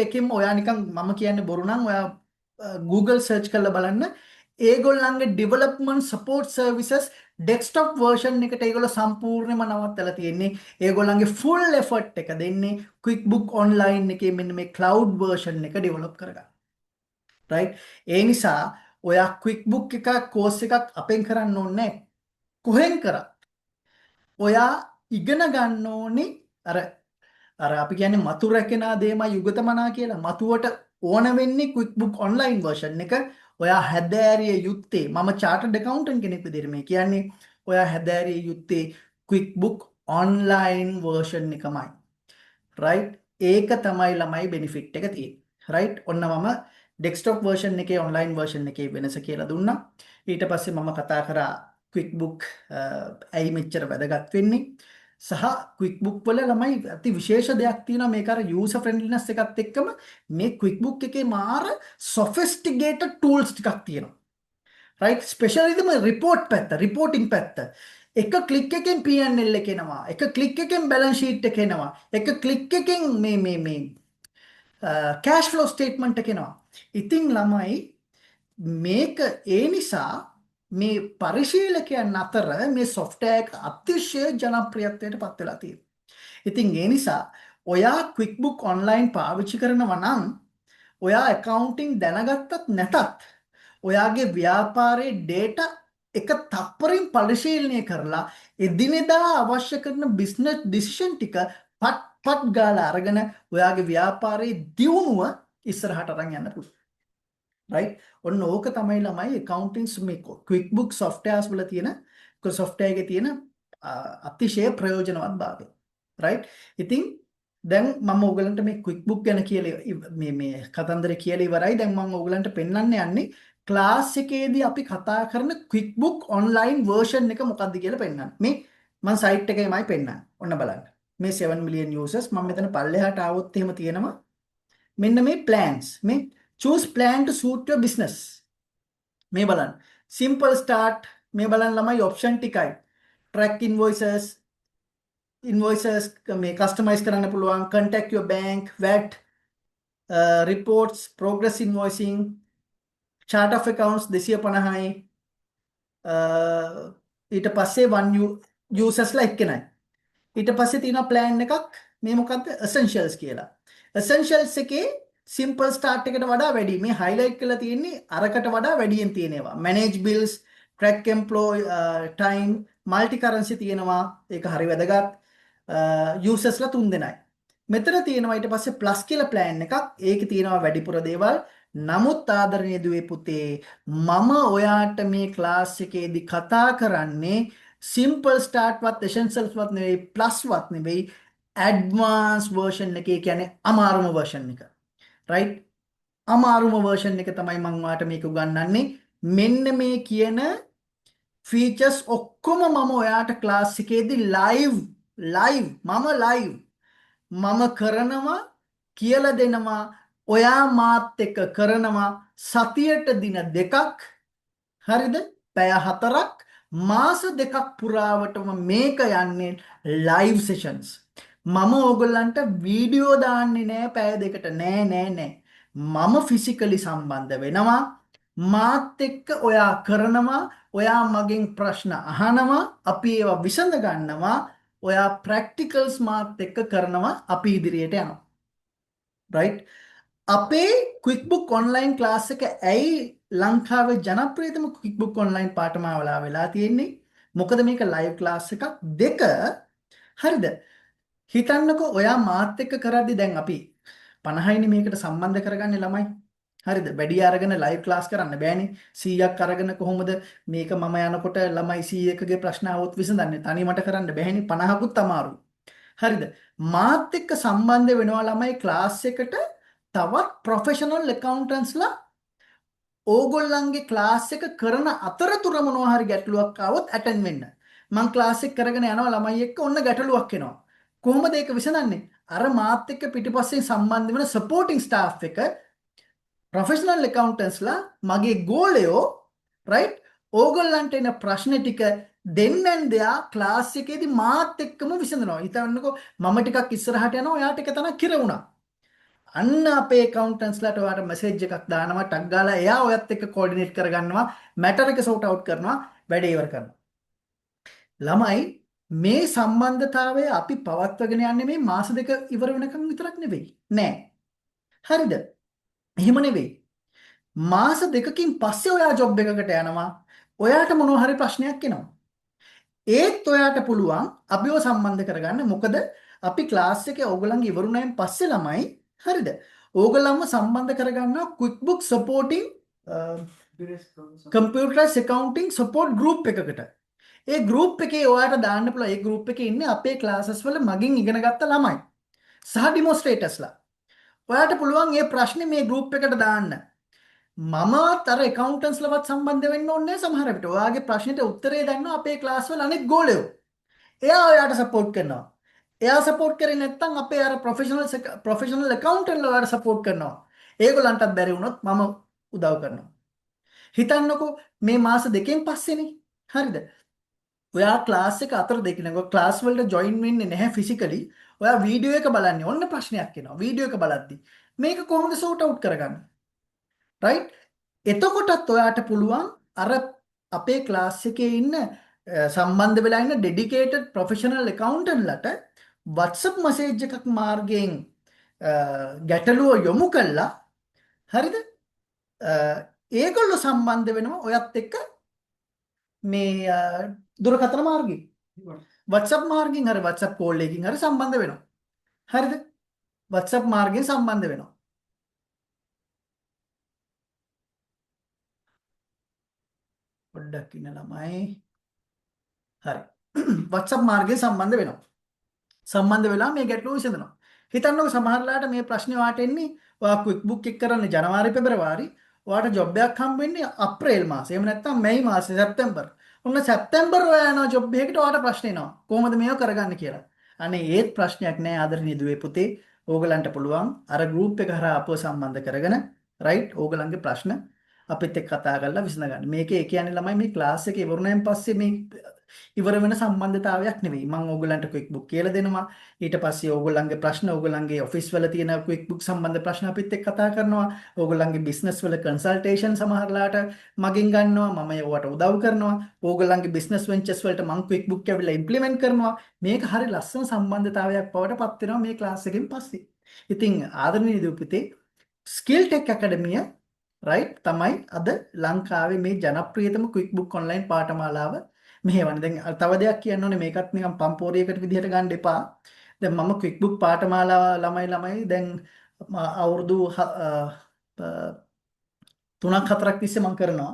එකකින්ම ඔයා නිකන් මම කියන්නේ බොරු නම් ඔයා Google search කරලා බලන්න. ඒගොල්ලන්ගේ development support services desktop version එකට ඒගොල්ලෝ සම්පූර්ණයෙන්ම නවත්තලා තියෙන්නේ. ඒගොල්ලන්ගේ full effort එක දෙන්නේ QuickBook online එකේ මෙන්න මේ cloud version එක develop කරගන්න. right? ඒ නිසා ඔයා QuickBook එකක් course එකක් අපෙන් කරන්න ඕනේ නැහැ. කොහෙන් කරත් ඔයා ඉගෙන ගන්න ඕනේ අර අපි කියන්නේ මතු රැකෙනා දේමයි යුගතමනා කියලා. මතුවට ඕන වෙන්නේ QuickBook online version එක. ඔයා හැදෑරිය යුත්තේ මම chartered accountant කෙනෙක් විදිහට මේ කියන්නේ. ඔයා හැදෑරිය යුත්තේ QuickBook online version එකමයි. right? ඒක තමයි ළමයි benefit එක තියෙන්නේ. right? ඔන්න මම desktop version එකේ online version එකේ වෙනස කියලා දුන්නා. ඊට පස්සේ මම කතා කරා QuickBook ඇයි මෙච්චර වැදගත් වෙන්නේ. සහ QuickBook වල ළමයි අති විශේෂ දෙයක් තියෙනවා මේක අර user friendliness එකත් එක්කම මේ QuickBook එකේ මාර sophisticated tools ටිකක් තියෙනවා. right? especially the report පැත්ත, reporting පැත්ත. එක ක්ලික් එකෙන් P&L එක එනවා. එක ක්ලික් එකෙන් balance sheet එක එනවා. එක ක්ලික් එකෙන් මේ cash flow statement එක එනවා. ඉතින් ළමයි මේක ඒ නිසා මේ පරිශීලකයන් අතර මේ software එක අතිශය ජනප්‍රියත්වයට පත් වෙලා තියෙනවා. ඉතින් ඒ නිසා ඔයා QuickBook online පාවිච්චි කරනවා නම් ඔයා accounting දැනගත්තත් නැතත් ඔයාගේ ව්‍යාපාරයේ data එක තප්පරින් පරිශීලනය කරලා එදිනෙදා අවශ්‍ය කරන business decision ටික පට් ගාලා අරගෙන ඔයාගේ ව්‍යාපාරයේ දියුණුව ඉස්සරහට අරන් යන්න පුළුවන්. right? ඔන්න ඕක තමයි ළමයි accounting මේ QuickBook softwares වල තියෙන software එකේ තියෙන අතිශය ප්‍රයෝජනවත් භාගය. right? ඉතින් දැන් මම ඔයගලන්ට මේ QuickBook ගැන කියලා මේ කතන්දරේ කියලා ඉවරයි. දැන් මම ඔයගලන්ට පෙන්වන්න යන්නේ ක්ලාස් එකේදී අපි කතා කරන QuickBook online version එක මොකක්ද කියලා පෙන්වන්න. මේ මම සයිට් එකේමයි පෙන්වන්නේ. ඔන්න බලන්න. මේ 7 million users මම මෙතන පල්ලෙහාට ආවොත් එහෙම තියෙනවා. මෙන්න මේ plans. මේ choose plan to suit your business. මේ බලන්න. simple start මේ බලන්න ළමයි option ටිකයි. track invoices මේ customize කරන්න පුළුවන්, contact your bank, VAT, reports, progress invoicing, chart of accounts 250යි. ඊට පස්සේ one users ලා එක්කෙනයි. ඊට පස්සේ තියෙනවා plan එකක් මේ මොකද්ද essentials කියලා. essentials එකේ simple start එකට වඩා වැඩි. මේ highlight කරලා තියෙන්නේ අරකට වඩා වැඩියෙන් තියෙනවා. manage bills, track employee time, multi currency තියෙනවා. ඒක හරි වැදගත්. users ලා 3 දෙනයි. මෙතන තියෙනවා ඊට පස්සේ plus කියලා plan එකක්. ඒකේ තියෙනවා වැඩිපුර දේවල්. නමුත් ආදරණීය දුවේ පුතේ මම ඔයාට මේ ක්ලාස් එකේදී කතා කරන්නේ simple start වත් essentials වත් නෙවෙයි plus වත් නෙවෙයි advanced version එකේ කියන්නේ අමාරුම version එක. right? අමාරුම version එක තමයි මම ඔයාට මේක උගන්වන්නේ. මෙන්න මේ කියන features ඔක්කොම මම ඔයාට ක්ලාස් එකේදී live මම කරනවා කියලා දෙනවා. ඔයා මාත් එක්ක කරනවා සතියට දින 2ක්. හරිද? පැය 4ක් මාස 2ක් පුරාවටම මේක යන්නේ live sessions. මම ඕගොල්ලන්ට වීඩියෝ දාන්නේ නෑ පැය 2කට. නෑ. මම physically සම්බන්ධ වෙනවා. මාත් එක්ක ඔයා කරනවා. ඔයා මගෙන් ප්‍රශ්න අහනවා. අපි ඒවා විසඳ ගන්නවා. ඔයා practicals මාත් එක්ක කරනවා. අපි ඉදිරියට යනවා. right? අපේ QuickBook online class එක ඇයි ලංකාවේ ජනප්‍රියතම QuickBook online පාඨමාලාව වෙලා තියෙන්නේ? මොකද මේක live class එකක්. දෙක හරිද? හිතන්නකෝ ඔයා මාත් එක්ක කරද්දි දැන් අපි 50යිනේ මේකට සම්බන්ධ කරගන්නේ ළමයි. හරිද? වැඩි අරගෙන live class කරන්න බෑනේ. 100ක් අරගෙන කොහොමද මේක මම යනකොට ළමයි 100කගේ ප්‍රශ්න આવොත් විසඳන්නේ? තනියමට කරන්න බෑනේ. 50කුත් අමාරුයි. හරිද? මාත් එක්ක සම්බන්ධ වෙනවා ළමයි class එකට. තවත් ප්‍රොෆෙෂනල් accountants-ලා ඕගොල්ලන්ගේ ක්ලාස් එක කරන අතරතුර මොනවා හරි ගැටලුවක් ආවොත් ඇටෙන්ඩ් වෙන්න. මම ක්ලාස් එක කරගෙන යනවා ළමයි එක්ක ඔන්න ගැටලුවක් එනවා. කොහොමද ඒක විසඳන්නේ? අර මාත් එක්ක පිටිපස්සෙන් සම්බන්ධ වෙන supporting staff එක ප්‍රොෆෙෂනල් accountants-ලා මගේ ගෝලයෝ right ඕගොල්ලන්ට එන ප්‍රශ්න ටික දෙන්නෙන් දෙයා ක්ලාස් එකේදී මාත් එක්කම විසඳනවා. හිතන්නකෝ මම ටිකක් ඉස්සරහට යනවා ඔයා ටික තනක් කිරවුණා. අන්න අපේ accountants-ලාට ඔයාට message එකක් දානවා ටක් ගාලා එයා ඔයත් එක්ක coordinate කරගන්නවා matter එක sort out කරනවා වැඩේ ඉවර කරනවා. ළමයි මේ සම්බන්ධතාවය අපි පවත්වාගෙන යන්නේ මේ මාස 2 ඉවර වෙනකන් විතරක් නෙවෙයි. නෑ. හරිද? එහෙම නෙවෙයි. මාස දෙකකින් පස්සේ ඔයා ජොබ් එකකට යනවා. ඔයාට මොනවා හරි ප්‍රශ්නයක් එනවා. ඒත් ඔයාට පුළුවන් අපිව සම්බන්ධ කරගන්න. මොකද අපි ක්ලාස් එකේ ඕගොල්ලන්ගේ ඉවරුණායින් පස්සේ ළමයි හරිද? ඕගොල්ලන්ව සම්බන්ධ කරගන්නවා QuickBooks supporting computerise accounting support group එකකට. ඒ group එකේ ඔයාට දාන්න පුළුවන්. ඒ group එකේ ඉන්නේ අපේ classes වල මගින් ඉගෙන ගත්ත ළමයි සහ demonstrators-ලා. ඔයාට පුළුවන් මේ ප්‍රශ්නේ මේ group එකට දාන්න. මමත් අර accountants ලවත් සම්බන්ධ වෙන්න ඕනේ නැහැ සමහර විට. ඔයාගේ ප්‍රශ්නෙට උත්තරේ දන්නවා අපේ ක්ලාස් වල අනෙක් ගෝලයෝ. එයා ඔයාට සපෝට් කරනවා. එයා සපෝට් කරේ නැත්නම් අපේ අර ප්‍රොෆෙෂනල් accountant ලා ඔයාට සපෝට් කරනවා. ඒගොල්ලන්ටත් බැරි වුණොත් මම උදව් කරනවා. හිතන්නකෝ මේ මාස දෙකෙන් පස්සේනේ. හරිද? ඔයා ක්ලාස් එක අතර දෙකිනකො ක්ලාස් වලට ජොයින් වෙන්නේ නැහැ ෆිසිකලි. ඔයා වීඩියෝ එක බලන්නේ. ඔන්න ප්‍රශ්නයක් එනවා. වීඩියෝ එක බලද්දි මේක කොහොමද සෝට් අවුට් කරගන්නේ? රයිට්? එතකොටත් ඔයාට පුළුවන් අර අපේ ක්ලාස් එකේ ඉන්න සම්බන්ධ වෙලා ඉන්න ඩෙඩිකේටඩ් ප්‍රොෆෙෂනල් accountant-ලට WhatsApp message එකක් මාර්ගයෙන් ගැටලුව යොමු කළා. හරිද? ඒගොල්ලෝ සම්බන්ධ වෙනවා ඔයත් එක්ක මේ දුරකථන මාර්ගයෙන්. WhatsApp මාර්ගයෙන් හරි WhatsApp කෝල් එකකින් හරි සම්බන්ධ වෙනවා. හරිද? WhatsApp මාර්ගයෙන් සම්බන්ධ වෙනවා. පොඩ්ඩක් ඉන්න ළමයි. හරි. WhatsApp මාර්ගයෙන් සම්බන්ධ වෙනවා. සම්බන්ධ වෙලා මේ ගැටලුව විසඳනවා. හිතන්නකෝ සමහරලාට මේ ප්‍රශ්නේ වාට එන්නේ ඔයා QuickBook එක කරන්නේ ජනවාරි පෙබරවාරි ඔයාට ජොබ් එකක් හම්බ වෙන්නේ අප්‍රේල් මාසේ. එහෙම නැත්නම් මැයි මාසේ සැප්තැම්බර්. ඔන්න සැප්තැම්බර් ඔයා යනවා ජොබ් එකකට ඔයාට ප්‍රශ්න එනවා. කොහොමද මේව කරගන්න කියලා. අනේ ඒත් ප්‍රශ්නයක් නෑ ආදරණීය දුවේ පුතේ. ඕගලන්ට පුළුවන් අර ගෲප් එක හරහා අපව සම්බන්ධ කරගෙන රයිට් ඕගලන්ගේ ප්‍රශ්න අපිත් එක්ක කතා කරලා විසඳගන්න. මේකේ ඒ කියන්නේ ළමයි මේ ක්ලාස් එකේ ඉවරුණායින් පස්සේ මේ ඉවර වෙන සම්බන්ධතාවයක් නෙවෙයි. මම ඕගලන්ට QuickBook කියලා දෙනවා. ඊට පස්සේ ඕගොල්ලන්ගේ ප්‍රශ්න ඕගොල්ලන්ගේ ඔෆිස් වල තියෙන QuickBook සම්බන්ධ ප්‍රශ්න අපිත් එක්ක කතා කරනවා. ඕගොල්ලන්ගේ බිස්නස් වල කන්සල්ටේෂන් සමහරලාට මගෙන් ගන්නවා. මම ඒවට උදව් කරනවා. ඕගොල්ලන්ගේ බිස්නස් වෙන්චර්ස් වලට මම QuickBook ඇවිල්ලා ඉම්ප්ලිමන්ට් කරනවා. මේක හරි ලස්සන සම්බන්ධතාවයක් බවට පත් වෙනවා මේ ක්ලාස් එකෙන් පස්සේ. ඉතින් ආදරණීය දූපිතේ ස්කිල් ටෙක් ඇකඩමිය රයිට් තමයි අද ලංකාවේ මේ ජනප්‍රියතම QuickBook ඔන්ලයින් පාඨමාලාව මෙහෙවන්නේ. දැන් තව දෙයක් කියන්න ඕනේ මේකත් නිකන් පම්පෝරියකට විදිහට ගන්න එපා. දැන් මම QuickBook පාඨමාලාව ළමයි දැන් අවුරුදු 3-4ක් තිස්සේ මම කරනවා.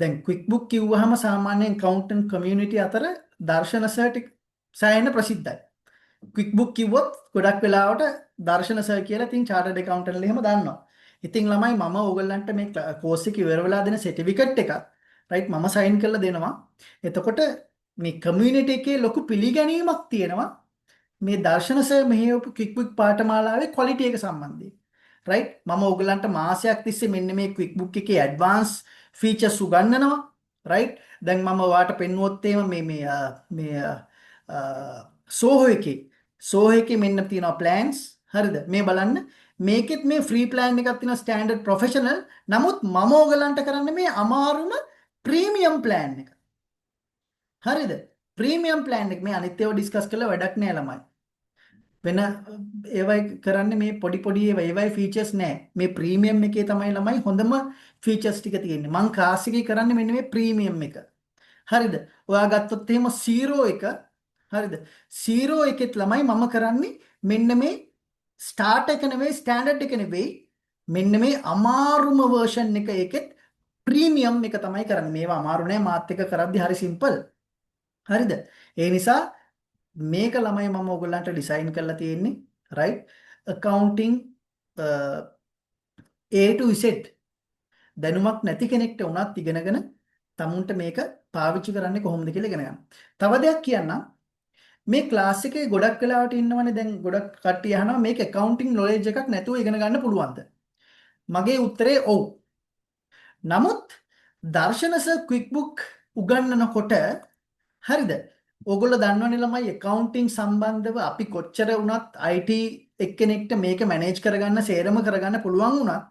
දැන් QuickBook කිව්වහම සාමාන්‍යයෙන් accountant community අතර දර්ශන සෑහෙන ප්‍රසිද්ධයි. QuickBook කිව්වොත් ගොඩක් වෙලාවට දර්ශන සර් කියලා ඉතින් chartered accountant ලා එහෙම දන්නවා. ඉතින් ළමයි මම ඕගොල්ලන්ට මේ කෝස් එක ඉවර වෙලා දෙන සර්ටිෆිකට් එකක් රයිට් මම සයින් කරලා දෙනවා. එතකොට මේ කමියුනිටි එකේ ලොකු පිළිගැනීමක් තියෙනවා මේ දර්ශන සර් මෙහෙයපු QuickBook පාඨමාලාවේ ක්වොලිටි එක සම්බන්ධයෙන්. රයිට් මම ඕගොල්ලන්ට මාසයක් තිස්සේ මෙන්න මේ QuickBook එකේ ඇඩ්වාන්ස් ෆීචර්ස් උගන්වනවා. රයිට් දැන් මම ඔයාලට පෙන්වුවොත් මේ සෝහෝ එකේ මෙන්න තියෙනවා ප්ලෑන්ස්. හරිද? මේ බලන්න මේකෙත් මේ ෆ්‍රී ප්ලෑන් එකක් තියෙනවා ස්ටෑන්ඩඩ් ප්‍රොෆෙෂනල්. නමුත් මම ඕගලන්ට කරන්නේ මේ අමාරුම ප්‍රීමියම් ප්ලෑන් එක. හරිද? ප්‍රීමියම් ප්ලෑන් එක මේ අනිත් ඒවා ඩිස්කස් කරලා වැඩක් නෑ ළමයි. වෙන ඒවයි කරන්නේ මේ පොඩි ඒවයි ෆීචර්ස් නෑ. මේ ප්‍රීමියම් එකේ තමයි ළමයි හොඳම ෆීචර්ස් ටික තියෙන්නේ. මං ක්ලාස් එකේ කරන්නේ මෙන්න මේ ප්‍රීමියම් එක. හරිද? ඔයා ගත්තොත් එහෙම 0 එක හරිද? 0 එකෙත් ළමයි මම කරන්නේ මෙන්න මේ ස්ටාර්ට් එක නෙවෙයි ස්ටෑන්ඩඩ් එක නෙවෙයි මෙන්න මේ අමාරුම version එක එකෙත් ප්‍රීමියම් එක තමයි කරන්නේ. මේවා අමාරු නෑ මාත් එක කරද්දි හරි සිම්පල්. හරිද? ඒ නිසා මේක ළමයි මම ඔයගොල්ලන්ට ඩිසයින් කරලා තියෙන්නේ right accounting A to Z දැනුමක් නැති කෙනෙක්ට උනත් ඉගෙනගෙන තමුන්ට මේක පාවිච්චි කරන්නේ කොහොමද කියලා ඉගෙන ගන්න. තව දෙයක් කියන්නම්. මේ ක්ලාස් එකේ ගොඩක් වෙලාවට ඉන්නවනේ දැන් ගොඩක් කට්ටිය අහනවා මේක accounting knowledge එකක් නැතුව ඉගෙන ගන්න පුළුවන්ද? මගේ උත්තරේ ඔව්. නමුත් දර්ශන සර් QuickBook උගන්වනකොට හරිද? ඕගොල්ලෝ දන්නවනේ ළමයි accounting සම්බන්ධව අපි කොච්චර වුණත් IT එක්කෙනෙක්ට මේක මැනේජ් කරගන්න සේරම කරගන්න පුළුවන් වුණත්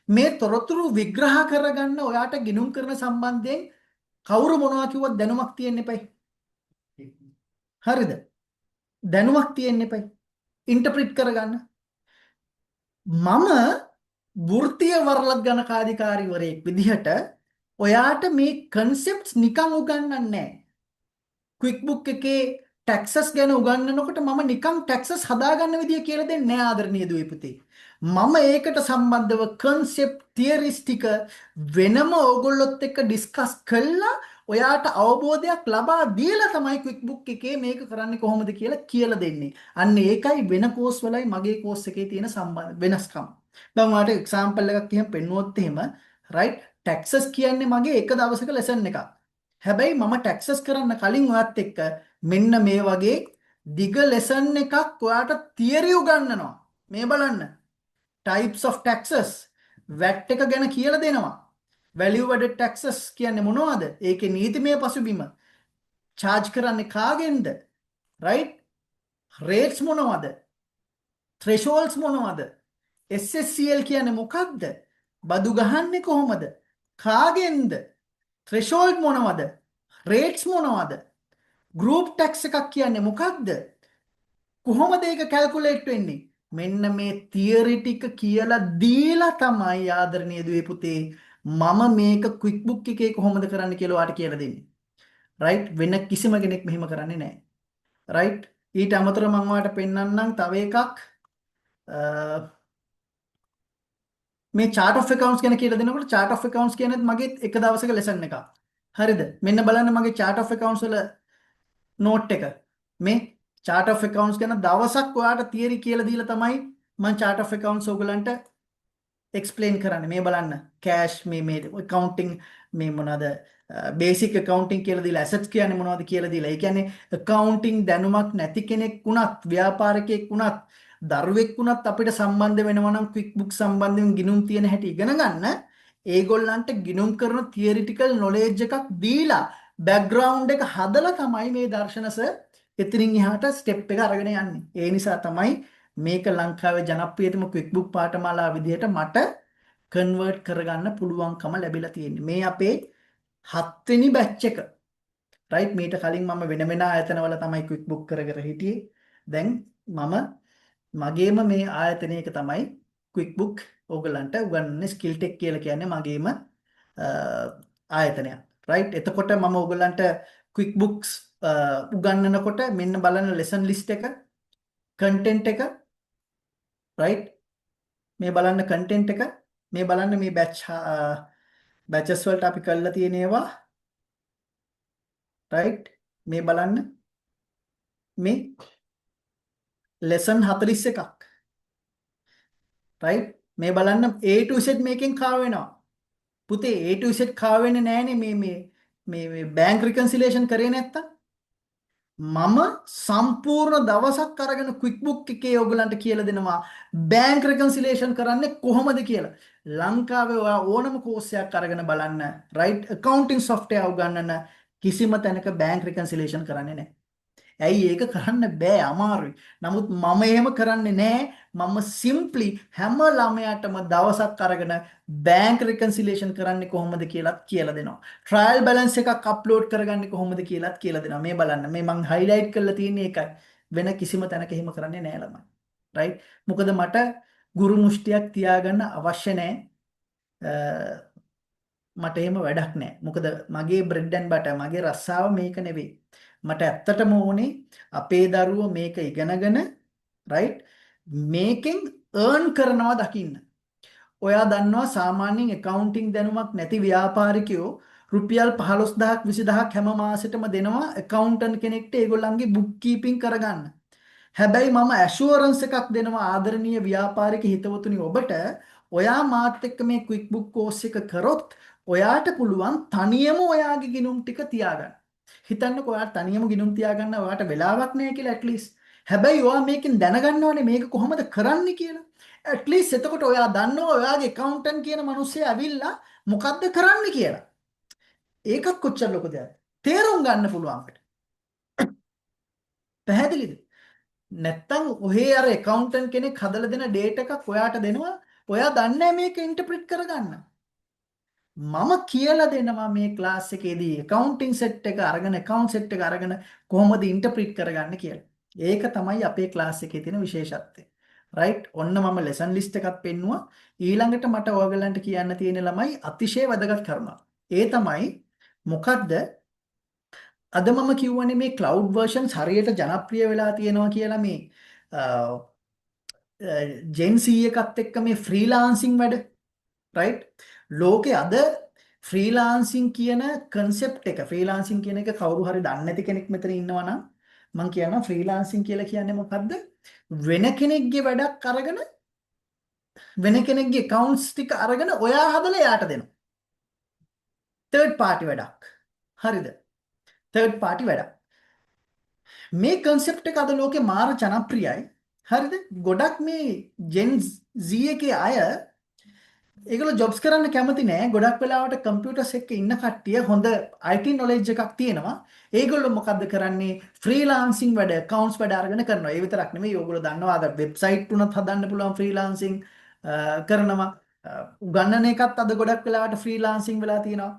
මේ තොරතුරු විග්‍රහ කරගන්න ඔයාට ගිණුම් කරන සම්බන්ධයෙන් කවුරු මොනවා කිව්වත් දැනුමක් තියෙන්න එපයි. හරිද? දැනුමක් තියෙන්න එපයි. ඉන්ටර්ප්‍රිට් කරගන්න. මම වෘත්තීය වරලක් ගණකාධිකාරීවරයෙක් විදිහට ඔයාට මේ කන්සෙප්ට්ස් නිකන් උගන්වන්නේ නැහැ. QuickBook එකේ ටැක්සස් ගැන උගන්වනකොට මම නිකන් ටැක්සස් හදාගන්න විදිය කියලා දෙන්නේ නැහැ ආදරණීය දුවේ පුතේ. මම ඒකට සම්බන්ධව කන්සෙප්ට් තියරිස් ටික වෙනම ඕගොල්ලොත් එක්ක ඩිස්කස් කළා ඔයාට අවබෝධයක් ලබා දීලා තමයි QuickBook එකේ මේක කරන්නේ කොහොමද කියලා කියලා දෙන්නේ. අන්න ඒකයි වෙන කෝස් වලයි මගේ කෝස් එකේ තියෙන වෙනස්කම. දැන් ඔයාලට එක්සැම්පල් එකක් එහෙම පෙන්නුවොත් එහෙම රයිට් ටැක්සස් කියන්නේ මගේ එක දවසක ලෙසන් එකක්. හැබැයි මම ටැක්සස් කරන්න කලින් ඔයත් එක්ක මෙන්න මේ වගේ දිග ලෙසන් එකක් ඔයාට තියරි උගන්වනවා. මේ බලන්න. types of taxes VAT එක ගැන කියලා දෙනවා. value added taxes කියන්නේ මොනවද? ඒකේ නීතිමය පසුබිම. charge කරන්නේ කාගෙන්ද? right? rates මොනවද? thresholds මොනවද? SSCL කියන්නේ මොකක්ද? බදු ගහන්නේ කොහොමද? කාගෙන්ද? threshold මොනවද? rates මොනවද? group tax එකක් කියන්නේ මොකක්ද? කොහොමද ඒක කැල්කියුලේට් වෙන්නේ? මෙන්න මේ තියරි ටික කියලා දීලා තමයි ආදරණීය දුවේ පුතේ මම මේක QuickBook එකේ කොහොමද කරන්න කියලා ඔයාලට කියලා දෙන්නේ. රයිට් වෙන කිසිම කෙනෙක් මෙහෙම කරන්නේ නැහැ. රයිට් ඊට අමතරව මම ඔයාලට පෙන්වන්නම් තව එකක් මේ chart of accounts ගැන කියලා දෙනකොට chart of accounts කියනත් මගේ එක දවසක ලෙසන් එකක්. හරිද? මෙන්න බලන්න මගේ chart of accounts වල නෝට් එක. මේ chart of accounts ගැන දවසක් ඔයාට තියරි කියලා දීලා තමයි මම chart of accounts ඕගලන්ට එක්ස්ප්ලেইন කරන්නේ. මේ බලන්න cash මේ accounting මේ මොනවාද basic accounting කියලා දීලා assets කියන්නේ මොනවද කියලා දීලා. ඒ කියන්නේ accounting දැනුමක් නැති කෙනෙක් වුණත් ව්‍යාපාරිකයෙක් වුණත් දරුවෙක් වුණත් අපිට සම්බන්ධ වෙනවා නම් QuickBook සම්බන්ධයෙන් ගිණුම් තියෙන හැටි ඉගෙන ගන්න ඒගොල්ලන්ට ගිණුම් කරන theoretical knowledge එකක් දීලා background එක හදලා තමයි මේ දර්ශනස එතනින් එහාට ස්ටෙප් එක අරගෙන යන්නේ. ඒ නිසා තමයි මේක ලංකාවේ ජනප්‍රියතම QuickBook පාඨමාලා විදිහට මට කන්වර්ට් කරගන්න පුළුවන්කම ලැබිලා තියෙන්නේ. මේ අපේ 7 වෙනි බැච් එක. රයිට් මීට කලින් මම වෙන වෙන ආයතනවල තමයි QuickBook කර හිටියේ. දැන් මම මගේම මේ ආයතනයක තමයි QuickBook ඕගලන්ට උගන්වන්නේ. Skilltech කියලා කියන්නේ මගේම ආයතනයක්. රයිට් එතකොට මම ඕගලන්ට QuickBooks උගන්වනකොට මෙන්න බලන්න lesson list එක content එක රයිට් මේ බලන්න content එක මේ බලන්න මේ batches වලට අපි කරලා තියෙන ඒවා රයිට් මේ බලන්න මේ lesson 41ක් රයිට් මේ බලන්න A to Z මේකෙන් කාව වෙනවා පුතේ A to Z කාව වෙන්නේ නැහනේ මේ bank reconciliation කරේ නැත්තම් මම සම්පූර්ණ දවසක් අරගෙන QuickBook එකේ ඔයගලන්ට කියලා දෙනවා bank reconciliation කරන්නේ කොහොමද කියලා. ලංකාවේ ඔයා ඕනම කෝස් එකක් අරගෙන බලන්න right accounting software උගන්වන කිසිම තැනක bank reconciliation කරන්නේ නැහැ. ඇයි ඒක කරන්න බෑ අමාරුයි. නමුත් මම එහෙම කරන්නේ නැහැ. මම simply හැම ළමයාටම දවසක් අරගෙන bank reconciliation කරන්නේ කොහොමද කියලාත් කියලා දෙනවා. trial balance එකක් upload කරගන්නේ කොහොමද කියලාත් කියලා දෙනවා. මේ බලන්න මේ මම highlight කරලා තියෙන්නේ ඒකයි. වෙන කිසිම තැනක එහෙම කරන්නේ නැහැ ළමයි. right? මොකද මට ගුරු මුෂ්ටියක් තියාගන්න අවශ්‍ය නැහැ. මට එහෙම වැඩක් නැහැ. මොකද මගේ bread and butter මගේ රස්සාව මේක නෙවෙයි. මට ඇත්තටම ඕනේ අපේ දරුවෝ මේක ඉගෙනගෙන right මේකෙන් earn කරනවා දකින්න. ඔයා දන්නවා සාමාන්‍යයෙන් accounting දැනුමක් නැති ව්‍යාපාරිකයෝ රුපියල් 15000ක් 20000ක් හැම මාසෙටම දෙනවා accountant කෙනෙක්ට ඒගොල්ලන්ගේ book keeping කරගන්න. හැබැයි මම assurance එකක් දෙනවා ආදරණීය ව්‍යාපාරික හිතවතුනි ඔබට ඔයා මාත් එක්ක මේ QuickBook course එක කරොත් ඔයාට පුළුවන් තනියම ඔයාගේ ගිණුම් ටික තියාගන්න. හිතන්නකෝ ඔයාට තනියම ගිණුම් තියාගන්න ඔයාට වෙලාවක් නැහැ කියලා at least. හැබැයි ඔයා මේකෙන් දැනගන්නවනේ මේක කොහොමද කරන්නේ කියලා. at least එතකොට ඔයා දන්නවා ඔයාගේ accountant කියන මිනිස්සයා ඇවිල්ලා මොකද්ද කරන්නේ කියලා. ඒකත් කොච්චර ලොකු දෙයක්ද? තේරුම් ගන්න පුළුවන් අපිට. පැහැදිලිද? නැත්තම් ඔහේ අර accountant කෙනෙක් හදලා දෙන data එකක් ඔයාට දෙනවා. ඔයා දන්නේ මේක interpret කරගන්න. මම කියලා දෙනවා මේ ක්ලාස් එකේදී accounting set එක අරගෙන account set එක අරගෙන කොහොමද interpret කරගන්න කියලා. ඒක තමයි අපේ ක්ලාස් එකේ තියෙන විශේෂත්වය. right ඔන්න මම lesson list එකක් පෙන්නුවා ඊළඟට මට ඔයගලන්ට කියන්න තියෙන ළමයි අතිශය වැදගත් කරුණක් ඒ තමයි මොකද්ද අද මම කියවනේ මේ cloud versions හරියට ජනප්‍රිය වෙලා තියෙනවා කියලා මේ Gen Z එකත් එක්ක මේ freelancing වැඩ right ලෝකේ අද freelancing කියන concept එක freelancing කියන එක කවුරු හරි දන්නේ නැති කෙනෙක් මෙතන ඉන්නවා නම් මම කියනවා freelancing කියලා කියන්නේ මොකද්ද වෙන කෙනෙක්ගේ වැඩක් අරගෙන වෙන කෙනෙක්ගේ accounts ටික අරගෙන ඔයා හදලා එයාට දෙනවා third party වැඩක් හරිද third party වැඩක් මේ concept එක අද ලෝකේ මාර ජනප්‍රියයි හරිද ගොඩක් මේ Gen Z එකේ අය ඒගොල්ලෝ ජොබ්ස් කරන්න කැමති නෑ ගොඩක් වෙලාවට කම්පියුටර්ස් එක්ක ඉන්න කට්ටිය හොඳ IT knowledge එකක් තියෙනවා ඒගොල්ලෝ මොකද්ද කරන්නේ ෆ්‍රීලාන්සින් වැඩ accounts වැඩ අරගෙන කරනවා ඒ විතරක් නෙමෙයි ඕගොල්ලෝ දන්නවා අද වෙබ්සයිට් උනත් හදන්න පුළුවන් ෆ්‍රීලාන්සින් කරනවා උගන්නන එකත් අද ගොඩක් වෙලාවට ෆ්‍රීලාන්සින් වෙලා තියෙනවා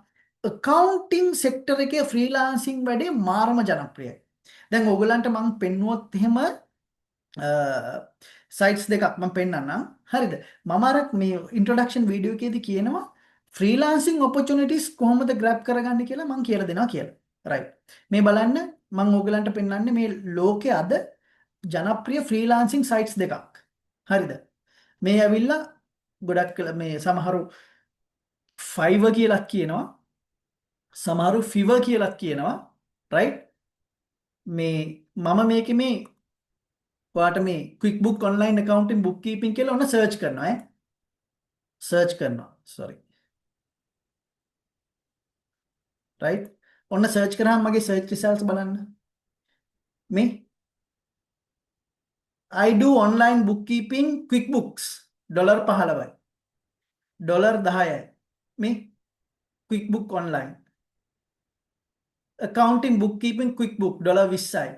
accounting sector එකේ ෆ්‍රීලාන්සින් වැඩේ මාරම ජනප්‍රියයි දැන් ඕගොල්ලන්ට මම පෙන්නුවොත් එහෙම සයිට්ස් දෙකක් මම පෙන්නන්නම් හරිද මම අර මේ ඉන්ට්‍රොඩක්ෂන් වීඩියෝ එකේදී කියනවා ෆ්‍රීලාන්සින් ඔපචුනිටිස් කොහොමද ග්‍රැබ් කරගන්නේ කියලා මම කියලා දෙනවා කියලා රයිට් මේ බලන්න මම ඕගලන්ට පෙන්නන්නේ මේ ලෝකයේ අද ජනප්‍රිය ෆ්‍රීලාන්සින් සයිට්ස් දෙකක් හරිද මේ ඇවිල්ලා ගොඩක් මේ සමහරු Fiverr කියලා කියනවා සමහරු Fiverr කියලා කියනවා රයිට් මේ මම මේකේ මේ ඔයාට මේ QuickBook online accounting bookkeeping කියලා ඔන්න සර්ච් කරනවා සර්ච් කරනවා sorry right ඔන්න සර්ච් කරාම මගේ search results බලන්න මේ I do online bookkeeping QuickBooks $15යි $10යි මේ QuickBook online accounting bookkeeping QuickBook $20යි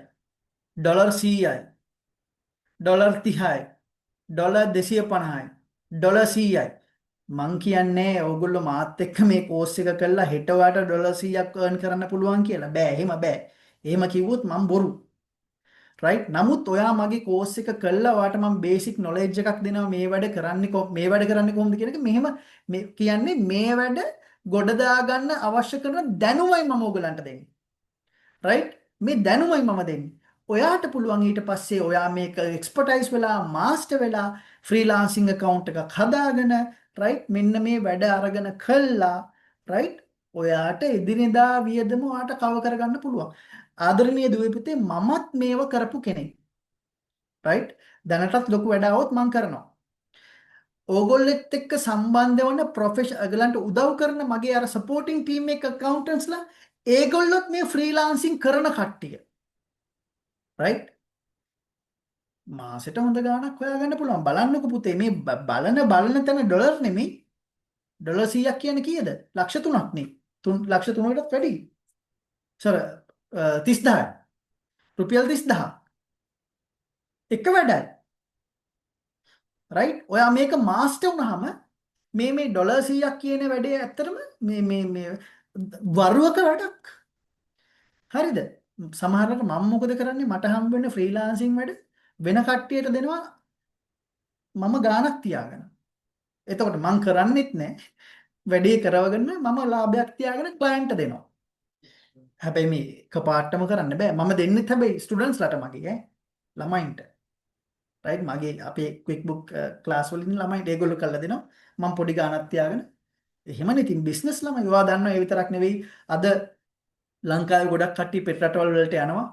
$100යි $30යි $250යි $100යි මං කියන්නේ ඕගොල්ලෝ මාත් එක්ක මේ කෝස් එක කළා හෙට ඔයාට $100ක් earn කරන්න පුළුවන් කියලා බෑ එහෙම බෑ එහෙම කිව්වොත් මං බොරු right නමුත් ඔයා මගේ කෝස් එක කළා ඔයාට මම බේසික් knowledge එකක් දෙනවා මේ වැඩ කරන්නේ කොහොමද කියන එක මෙහෙම මේ කියන්නේ මේ වැඩ ගොඩ දාගන්න අවශ්‍ය කරන දැනුමයි මම ඕගලන්ට දෙන්නේ right මේ දැනුමයි මම දෙන්නේ ඔයාට පුළුවන් ඊට පස්සේ ඔයා මේක එක්ස්පර්ටයිස් වෙලා මාස්ටර් වෙලා ෆ්‍රීලාන්සින් account එකක් හදාගෙන right මෙන්න මේ වැඩ අරගෙන කළා right ඔයාට එදිනෙදා වියදම ඔයාට කව කරගන්න පුළුවන් ආදරණීය දුවේ පුතේ මමත් මේව කරපු කෙනෙක් right දැනටත් ලොකු වැඩ આવොත් මම කරනවා ඕගොල්ලෙත් එක්ක සම්බන්ධ වන ප්‍රොෆෙෂනල්ලන්ට උදව් කරන මගේ අර සපෝටිං ටීම් එක accountants-ලා ඒගොල්ලොත් මේ ෆ්‍රීලාන්සින් කරන කට්ටිය right මාසෙට හොඳ ගාණක් හොයාගන්න පුළුවන් බලන්නකො පුතේ මේ බලන තැන ඩොලර් නෙමෙයි ඩොලර් 100ක් කියන්නේ කීයද ලක්ෂ 3ක් නේ 3 ලක්ෂ 3කටත් වැඩි සර 30000 රුපියල් 30000 එක වැඩයි right ඔයා මේක මාස්ටර් වුණාම මේ ඩොලර් 100ක් කියන වැඩේ ඇත්තටම මේ වරුවක වැඩක් හරිද සමහරවිට මම මොකද කරන්නේ මට හම්බ වෙන ෆ්‍රීලාන්සින් වැඩ වෙන කට්ටියට දෙනවා මම ගාණක් තියාගෙන. එතකොට මම කරන්නෙත් නැහැ. වැඩේ කරවගෙන මම ලාභයක් තියාගෙන ක්ලයන්ට් දෙනවා. හැබැයි මේ කපාට්ටම කරන්න බෑ. මම දෙන්නෙත් හැබැයි ස්ටුඩන්ට්ස්ලාට මගේ ළමයින්ට. රයිට් මගේ අපේ QuickBook ක්ලාස් වලින් ළමයින්ට ඒගොල්ලෝ කරලා දෙනවා. මම පොඩි ගාණක් තියාගෙන එහෙමනේ ඉතින් බිස්නස් ළමයි ඔයා දන්නවා ඒ විතරක් නෙවෙයි අද ලංකාවේ ගොඩක් කට්ටිය පිට රටවල් වලට යනවා.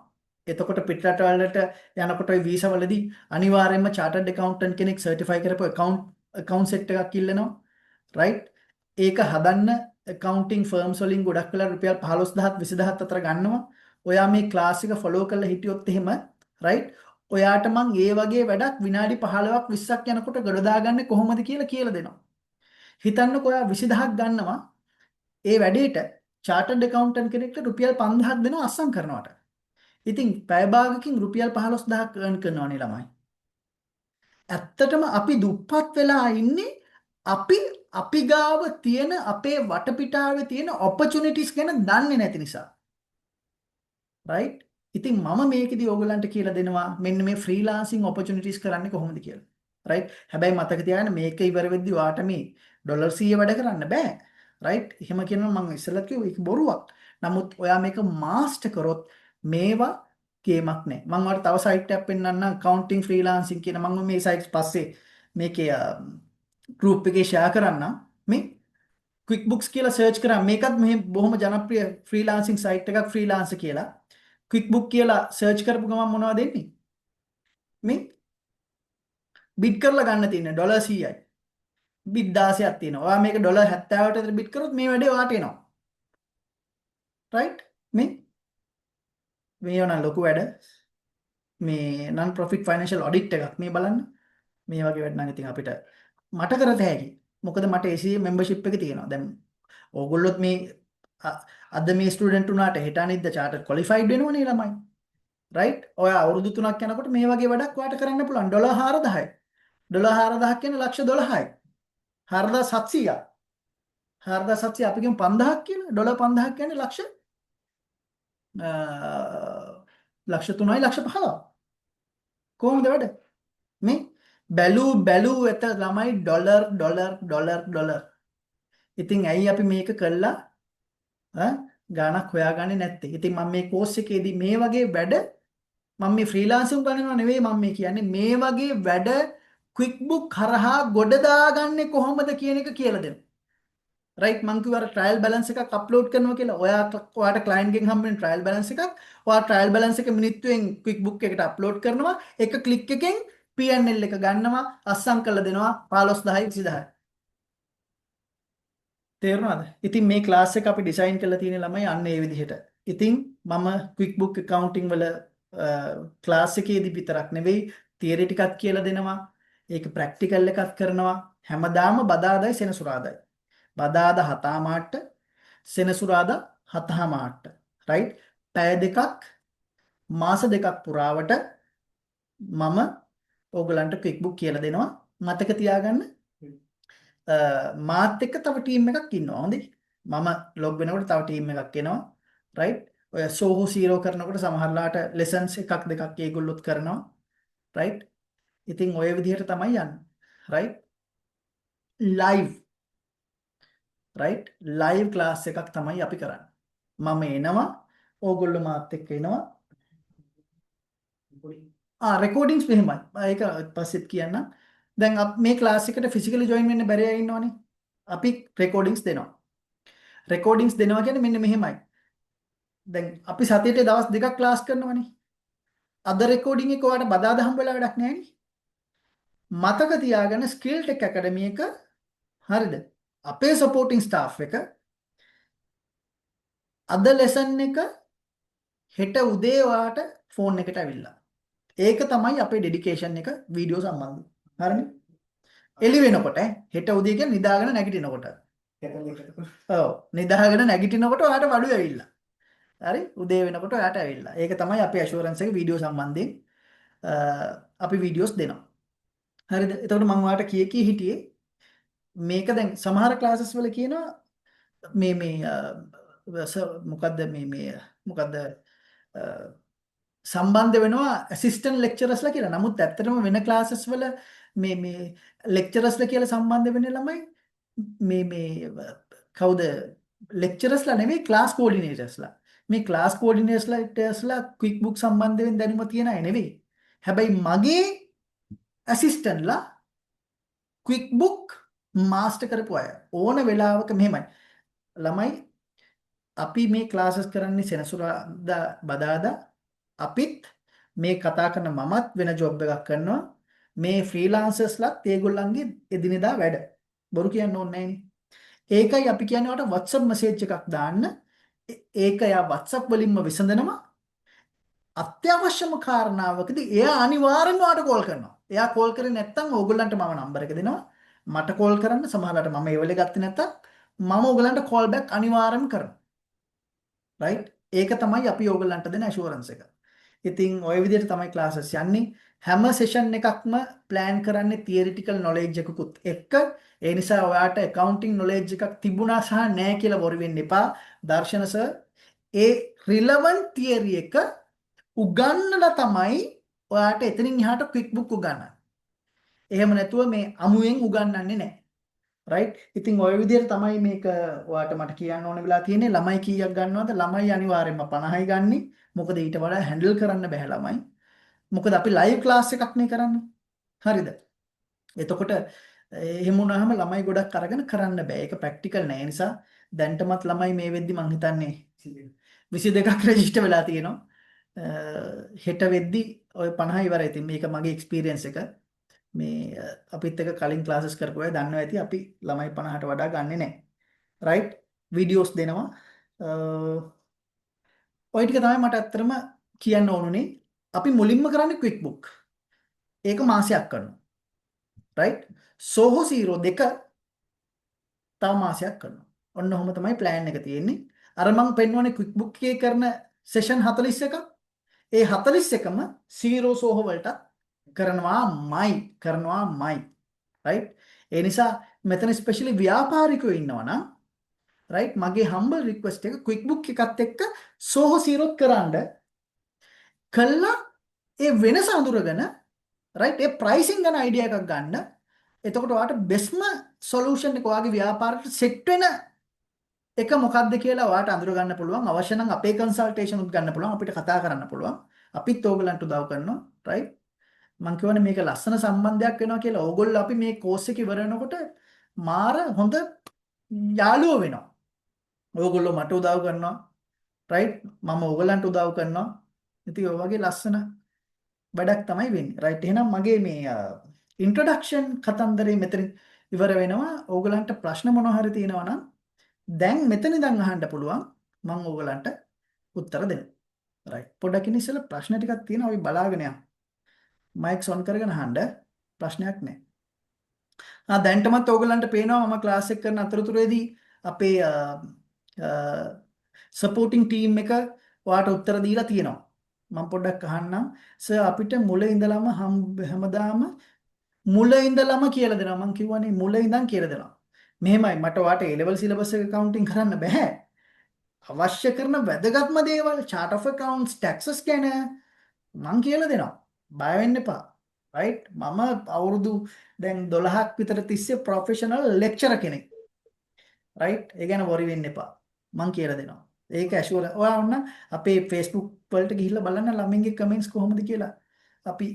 එතකොට පිට රටවල් වලට යනකොට ওই වීසා වලදී අනිවාර්යයෙන්ම chartered accountant කෙනෙක් certify කරපු account set එකක් ඉල්ලනවා. right? ඒක හදන්න accounting firms වලින් ගොඩක් වෙලා රුපියල් 15000 20000 අතර ගන්නවා. ඔයා මේ class එක follow කරලා හිටියොත් එහෙම right? ඔයාට මං ඒ වගේ වැඩක් විනාඩි 15ක් 20ක් යනකොට ගොඩ දාගන්නේ කොහොමද කියලා දෙනවා. හිතන්නකෝ ඔයා 20000ක් ගන්නවා ඒ වැඩේට chartered accountant කෙනෙක්ට රුපියල් 5000ක් දෙනවා අස්සම් කරනවට. ඉතින් පැය භාගකින් රුපියල් 15000ක් earn කරනවානේ ළමයි. ඇත්තටම අපි දුප්පත් වෙලා ඉන්නේ අපි ගාව තියෙන අපේ වටපිටාවේ තියෙන opportunities ගැන දන්නේ නැති නිසා. right? ඉතින් මම මේකෙදි ඕගලන්ට කියලා දෙනවා මෙන්න මේ freelancing opportunities කරන්නේ කොහොමද කියලා. right? හැබැයි මතක තියාගන්න මේක ඉවර වෙද්දී ඔයාට මේ ඩොලර් 100 වැඩ කරන්න බෑ. right? එහෙම කියනවා මම ඉස්සෙල්ලා කිව්වා ඒක බොරුවක්. නමුත් ඔයා මේක මාස්ටර් කරොත් මේවා ගේමක් නෑ. මම ඔයාලට තව සයිට් එකක් පෙන්නන්නම් accounting freelancing කියන මම මේ සයිට්ස් පස්සේ මේකේ group එකේ share කරන්නම්. මේ QuickBooks කියලා search කරා මේකත් මෙහෙම බොහොම ජනප්‍රිය freelancing site එකක් freelancer කියලා. QuickBook කියලා search කරපු ගමන් මොනවද එන්නේ? මේ බිඩ් කරලා ගන්න තියෙන ඩොලර් 100යි. බිඩ් 16ක් තියෙනවා. ඔයා මේක ඩොලර් 70කට විතර බිඩ් කරොත් මේ වැඩේ ඔයාට එනවා. right? මේ යන ලොකු වැඩ. මේ non profit financial audit එකක් මේ බලන්න. මේ වගේ වැඩ නම් ඉතින් අපිට මට කරත හැකි. මොකද මට ACA membership එක තියෙනවා. දැන් ඕගොල්ලොත් මේ අද මේ ස්ටුඩන්ට් උනාට හෙට අනිද්ද chartered qualified වෙනවනේ ළමයි. right? ඔයා අවුරුදු 3ක් යනකොට මේ වගේ වැඩක් ඔයාට කරන්න පුළුවන්. ඩොලර් 4000යි. ඩොලර් 4000ක් කියන්නේ ලක්ෂ 12යි. 4700ක්. 4700 අපි කියමු 5000ක් කියලා. ඩොලර් 5000ක් කියන්නේ ලක්ෂ 3යි ලක්ෂ 15ක්. කොහොමද වැඩ? මේ බැලූ එත ළමයි ඩොලර්. ඉතින් ඇයි අපි මේක කළා ගාණක් හොයාගන්නේ නැත්තේ? ඉතින් මම මේ කෝස් එකේදී මේ වගේ වැඩ මම මේ ෆ්‍රීලාන්සින් කරනවා නෙවෙයි මම මේ කියන්නේ මේ වගේ වැඩ QuickBook කරහා ගොඩ දාගන්නේ කොහොමද කියන එක කියලා දෙන්න. right මං කිව්වා ට්‍රයල් බැලන්ස් එකක් අප්ලෝඩ් කරනවා කියලා. ඔයාට ක්ලයන්ට් ගෙන් හම්බෙන ට්‍රයල් බැලන්ස් එකක් ඔයා ට්‍රයල් බැලන්ස් එක මිනිත්තුවෙන් QuickBook එකට අප්ලෝඩ් කරනවා. එක ක්ලික් එකෙන් P&L එක ගන්නවා අස්සම් කරලා දෙනවා 15000යි 20000යි. තේරුණාද? ඉතින් මේ ක්ලාස් එක අපි ඩිසයින් කරලා තියෙන ළමයි අන්න ඒ විදිහට. ඉතින් මම QuickBook accounting වල ක්ලාස් එකේදී විතරක් නෙවෙයි තියරි ටිකක් කියලා දෙනවා. ඒක ප්‍රැක්ටිකල් එකක් කරනවා. හැමදාම බදාදයි සෙනසුරාදායි. බදාදා 7:00ට සෙනසුරාදා 7:00ට. right? පැය දෙකක් මාස දෙකක් පුරාවට මම ඕගලන්ට QuickBook කියලා දෙනවා. මතක තියාගන්න මාත් එක්ක තව ටීම් එකක් ඉන්නවා. හොඳේ. මම ලොග් වෙනකොට තව ටීම් එකක් එනවා. right? ඔය සෝහෝ 0 කරනකොට සමහරලාට lessons එකක් දෙකක් ඒගොල්ලොත් කරනවා. right? ඉතින් ඔය විදිහට තමයි යන්නේ. right? live right? live class එකක් තමයි අපි කරන්නේ. මම එනවා ඕගොල්ලෝ මාත් එක්ක එනවා. රෙකෝඩින්ග්ස් මෙහෙමයි. ඒක පස්සෙත් කියන්නම්. දැන් මේ ක්ලාස් එකට ෆිසිකලි ජොයින් වෙන්න බැරි අය ඉන්නවනේ. අපි රෙකෝඩින්ග්ස් දෙනවා. රෙකෝඩින්ග්ස් දෙනවා කියන්නේ මෙන්න මෙහෙමයි. දැන් අපි සතියේ දවස් දෙකක් ක්ලාස් කරනවනේ. අද රෙකෝඩින් එක ඔයාලට බදාදා හම්බ වෙලා වැඩක් නැහැ නේ. මතක තියාගන්න ස්කිල් ටෙක් ඇකඩමි එක හරිද? අපේ සපෝටින් ස්ටාෆ් එක අද ලෙසන් එක හෙට උදේ ඔයාලට ෆෝන් එකට ඇවිල්ලා. ඒක තමයි අපේ ඩෙඩිකේෂන් එක වීඩියෝ සම්බන්ධව. හරිනේ? එළි වෙනකොට හෙට උදේ කියන්නේ නිදාගෙන නැගිටිනකොට. ඔව් නිදාගෙන නැගිටිනකොට ඔයාලට වඩු ඇවිල්ලා. හරි? උදේ වෙනකොට ඔයාලට ඇවිල්ලා. ඒක තමයි අපේ ඇෂුරන්ස් එක වීඩියෝ සම්බන්ධයෙන් අපි වීඩියෝස් දෙනවා. හරිද? එතකොට මම ඔයාලට කී හිටියේ මේක දැන් සමහර ක්ලාසස් වල කියනවා මොකද්ද සම්බන්ධ වෙනවා ඇසිස්ටන්ට් ලෙක්චරර්ස්ලා කියලා. නමුත් ඇත්තටම වෙන ක්ලාසස් වල මේ ලෙක්චරර්ස්ලා කියලා සම්බන්ධ වෙන්නේ ළමයි කවුද ලෙක්චරර්ස්ලා නෙමෙයි ක්ලාස් කෝඩිනේටර්ස්ලා. මේ ක්ලාස් කෝඩිනේටර්ස්ලා QuickBook සම්බන්ධයෙන් දැනුම තියන අය නෙවෙයි. හැබැයි මගේ ඇසිස්ටන්ට්ලා QuickBook මාස්ටර් කරපු අය. ඕන වෙලාවක මෙහෙමයි. ළමයි අපි මේ ක්ලාසස් කරන්නේ සෙනසුරාදා බදාදා අපිත් මේ කතා කරන මමත් වෙන ජොබ් එකක් කරනවා. මේ ෆ්‍රීලාන්සර්ස්ලාත් ඒගොල්ලන්ගේ එදිනෙදා වැඩ. බොරු කියන්න ඕනේ නෑනේ. ඒකයි අපි කියන්නේ ඔයාලට WhatsApp මැසේජ් එකක් දාන්න. ඒක යා WhatsApp වලින්ම විසඳනවා. අත්‍යවශ්‍යම කාරණාවකදී එයා අනිවාර්යෙන්ම ඔයාලට කෝල් කරනවා. එයා කෝල් කරේ නැත්නම් ඕගොල්ලන්ට මම නම්බර් එක දෙනවා. මට කෝල් කරන්න. සමහරවිට මම ඒ වෙලේ ගත්තේ නැත්නම් මම ඕගොල්ලන්ට කෝල් බෑක් අනිවාර්යෙන්ම කරනවා. right? ඒක තමයි අපි ඕගොල්ලන්ට දෙන ඇෂුරන්ස් එක. ඉතින් ওই විදිහට තමයි ක්ලාසස් යන්නේ. හැම සෙෂන් එකක්ම ප්ලෑන් කරන්නේ තියරිටිකල් නොලෙජ් එකකුත් එක්ක. ඒ නිසා ඔයාට accounting knowledge එකක් තිබුණා සහ නැහැ කියලා වොරි වෙන්න එපා. දර්ශන සර් ඒ relevant theory එක උගන්වලා තමයි ඔයාට එතනින් එහාට QuickBook උගන්වන්නේ. එහෙම නැතුව මේ අමුයෙන් උගන්වන්නේ නැහැ. රයිට්. ඉතින් ওই විදිහට තමයි මේක ඔයාලට මට කියන්න ඕන වෙලා තියෙන්නේ. ළමයි කීයක් ගන්නවද? ළමයි අනිවාර්යයෙන්ම 50යි ගන්නෙ. මොකද ඊට වඩා හැන්ඩල් කරන්න බෑ ළමයි. මොකද අපි ලයිව් ක්ලාස් එකක් නේ කරන්නේ. හරිද? එතකොට එහෙම වුණාම ළමයි ගොඩක් අරගෙන කරන්න බෑ. ඒක ප්‍රැක්ටිකල් නෑ. ඒ නිසා දැන්ටමත් ළමයි මේ වෙද්දි මං හිතන්නේ 22ක් රෙජිස්ටර් වෙලා තියෙනවා. හෙට වෙද්දි ඔය 50 ඉවරයි. ඉතින් මේක මගේ එක්ස්පීරියන්ස් එක. මේ අපිත් එක කලින් ක්ලාසස් කරපු අය දන්නවා ඇති අපි ළමයි 50ට වඩා ගන්නෙ නැහැ. රයිට්? වීඩියෝස් දෙනවා. ඔය ටික තමයි මට ඇත්තටම කියන්න ඕනුනේ. අපි මුලින්ම කරන්නේ ක්වික් බුක්. ඒක මාසයක් කරනවා. රයිට්? සෝහෝ 02 තව මාසයක් කරනවා. ඔන්න ඔහොම තමයි ප්ලෑන් එක තියෙන්නේ. අර මම පෙන්වන්නේ ක්වික් බුක් එකේ කරන සෙෂන් 41ක්. ඒ 41ම 0 සෝහෝ වලට කරනවාමයි. රයිට්? ඒ නිසා මෙතන ස්පෙෂලි ව්‍යාපාරිකයෝ ඉන්නවා නම් රයිට් මගේ හම්බල් රික්වෙස්ට් එක ක්වික් බුක් එකත් එක්ක සෝහෝ 0ත් කරන්න කළා ඒ වෙනස අඳුරගෙන රයිට් ඒ ප්‍රයිසිං ගැන අයිඩියා එකක් ගන්න. එතකොට ඔයාලට බෙස්ම සොලියුෂන් එක ඔයාගේ ව්‍යාපාරයට සෙට් වෙන එක මොකක්ද කියලා ඔයාලට අඳුර ගන්න පුළුවන්. අවශ්‍ය නම් අපේ කන්සල්ටේෂන් උත් ගන්න පුළුවන්. අපිට කතා කරන්න පුළුවන්. අපිත් ඕගලන්ට උදව් කරනවා. රයිට්? මම කියවනේ මේක ලස්සන සම්බන්ධයක් වෙනවා කියලා. ඕගොල්ලෝ අපි මේ කෝස් එක ඉවර වෙනකොට මාර හොඳ යාළුවෝ වෙනවා. ඕගොල්ලෝ මට උදව් කරනවා. රයිට්? මම ඕගලන්ට උදව් කරනවා. ඉතින් ඔය වගේ ලස්සන වැඩක් තමයි වෙන්නේ. රයිට්? එහෙනම් මගේ මේ ඉන්ට්‍රොඩක්ෂන් කතන්දරේ මෙතන ඉවර වෙනවා. ඕගලන්ට ප්‍රශ්න මොනවා හරි තියෙනවා නම් දැන් මෙතන ඉඳන් අහන්න පුළුවන්. මම ඕගලන්ට උත්තර දෙනවා. රයිට්? පොඩ්ඩක් ඉන්න ඉස්සෙල්ලා ප්‍රශ්න ටිකක් තියෙනවා. අපි බලාගෙන යමු. මයික්ස් ඔන් කරගෙන අහන්න ප්‍රශ්නයක් නැහැ. දැන්ටමත් ඕගලන්ට පේනවා මම ක්ලාස් එක කරන අතරතුරේදී අපේ සපෝටිං ටීම් එක ඔයාට උත්තර දීලා තියෙනවා. මම පොඩ්ඩක් අහන්නම්. සර් අපිට මුල ඉඳලම හැමදාම මුල ඉඳලම කියලා දෙනවා. මම කිව්වනේ මුල ඉඳන් කියලා දෙනවා. මෙහෙමයි මට ඔයාට A level syllabus එක කවුන්ටින් කරන්න බෑ. අවශ්‍ය කරන වැදගත්ම දේවල් chart of accounts taxes ගැන මම කියලා දෙනවා. බය වෙන්න එපා. රයිට්? මම අවුරුදු දැන් 12ක් විතර තිස්සේ ප්‍රොෆෙෂනල් ලෙක්චරර් කෙනෙක්. රයිට්? ඒ ගැන වොරි වෙන්න එපා. මම කියලා දෙනවා. ඒක ඇෂුවර්. ඔයා වුණා අපේ Facebook වලට ගිහිල්ලා බලන්න ළමින්ගේ කමෙන්ට්ස් කොහොමද කියලා. අපි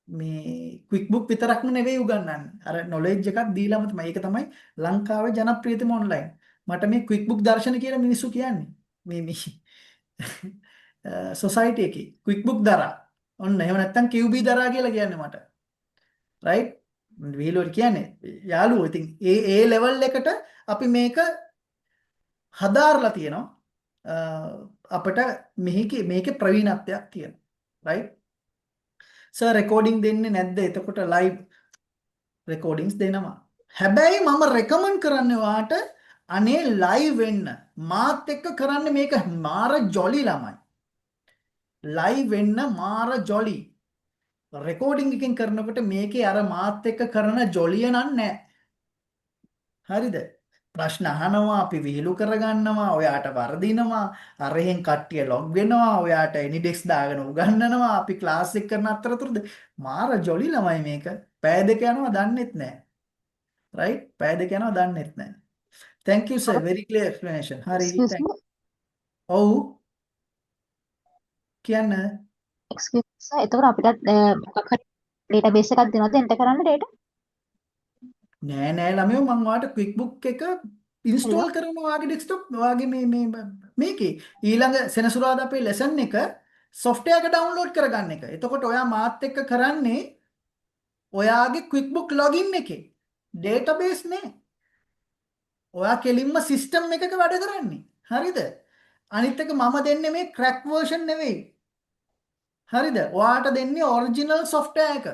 මේ ක්වික් බුක් විතරක්ම නෙවෙයි උගන්වන්නේ. අර නොලෙජ් එකක් දීලාම තමයි. ඒක තමයි ලංකාවේ ජනප්‍රියතම ඔන්ලයින්. මට මේ ක්වික් බුක් දර්ශන කියලා මිනිස්සු කියන්නේ. මේ සොසයිටි එකේ ක්වික් බුක් දරා. ඔන්න එහෙම නැත්නම් QB දරා කියලා කියන්නේ මට. රයිට්? විහිළුවට කියන්නේ යාළුවෝ. ඉතින් ඒ ලෙවල් එකට අපි මේක හදාarලා තියෙනවා. අපිට මේකේ ප්‍රවීණත්වයක් තියෙනවා. රයිට්? සර් රෙකෝඩින් දෙන්නේ නැද්ද? එතකොට ලයිව් රෙකෝඩින්ග්ස් දෙනවා. හැබැයි මම රෙකමන්ඩ් කරන්නේ ඔයාට අනේ ලයිව් වෙන්න. මාත් එක්ක කරන්නේ මේක මාර ජොලි ළමයි. ලයිව් වෙන්න මාර ජොලි. රෙකෝඩින් එකකින් කරනකොට මේකේ අර මාත් එක්ක කරන ජොලිය නෑ. හරිද? ප්‍රශ්න අහනවා අපි විහිළු කරගන්නවා ඔයාට වර්ධිනවා අරහෙන් කට්ටිය ලොග් වෙනවා ඔයාට එනිඩෙක්ස් දාගෙන උගන්වනවා අපි ක්ලාස් එක කරන අතරතුරද මාර ජොලි ළමයි මේක පැය දෙක යනවා දන්නෙත් නැහැ රයිට් පැය දෙක යනවා දන්නෙත් නැහැ thank you sir very clear explanation හරි Excuse me. ඔව් කියන්න Excuse me, sir. එතකොට අපිට මොකක් හරි database එකක් දෙනවද එන්ටර් කරන්න data? නෑ ළමයෝ මම ඔයාලට ක්වික් බුක් එක ඉන්ස්ටෝල් කරනවා ඔයාගේ ඩෙස්ක්ටොප් ඔයාගේ මේකේ ඊළඟ සෙනසුරාදා අපේ ලෙසන් එක software එක ඩවුන්ලෝඩ් කරගන්න එක. එතකොට ඔයා මාත් එක්ක කරන්නේ ඔයාගේ ක්වික් බුක් login එකේ database නේ. ඔයා කෙලින්ම සිස්ටම් එකක වැඩ කරන්නේ. හරිද? අනිත් එක මම දෙන්නේ මේ crack version නෙවෙයි. හරිද? ඔයාට දෙන්නේ original software එක.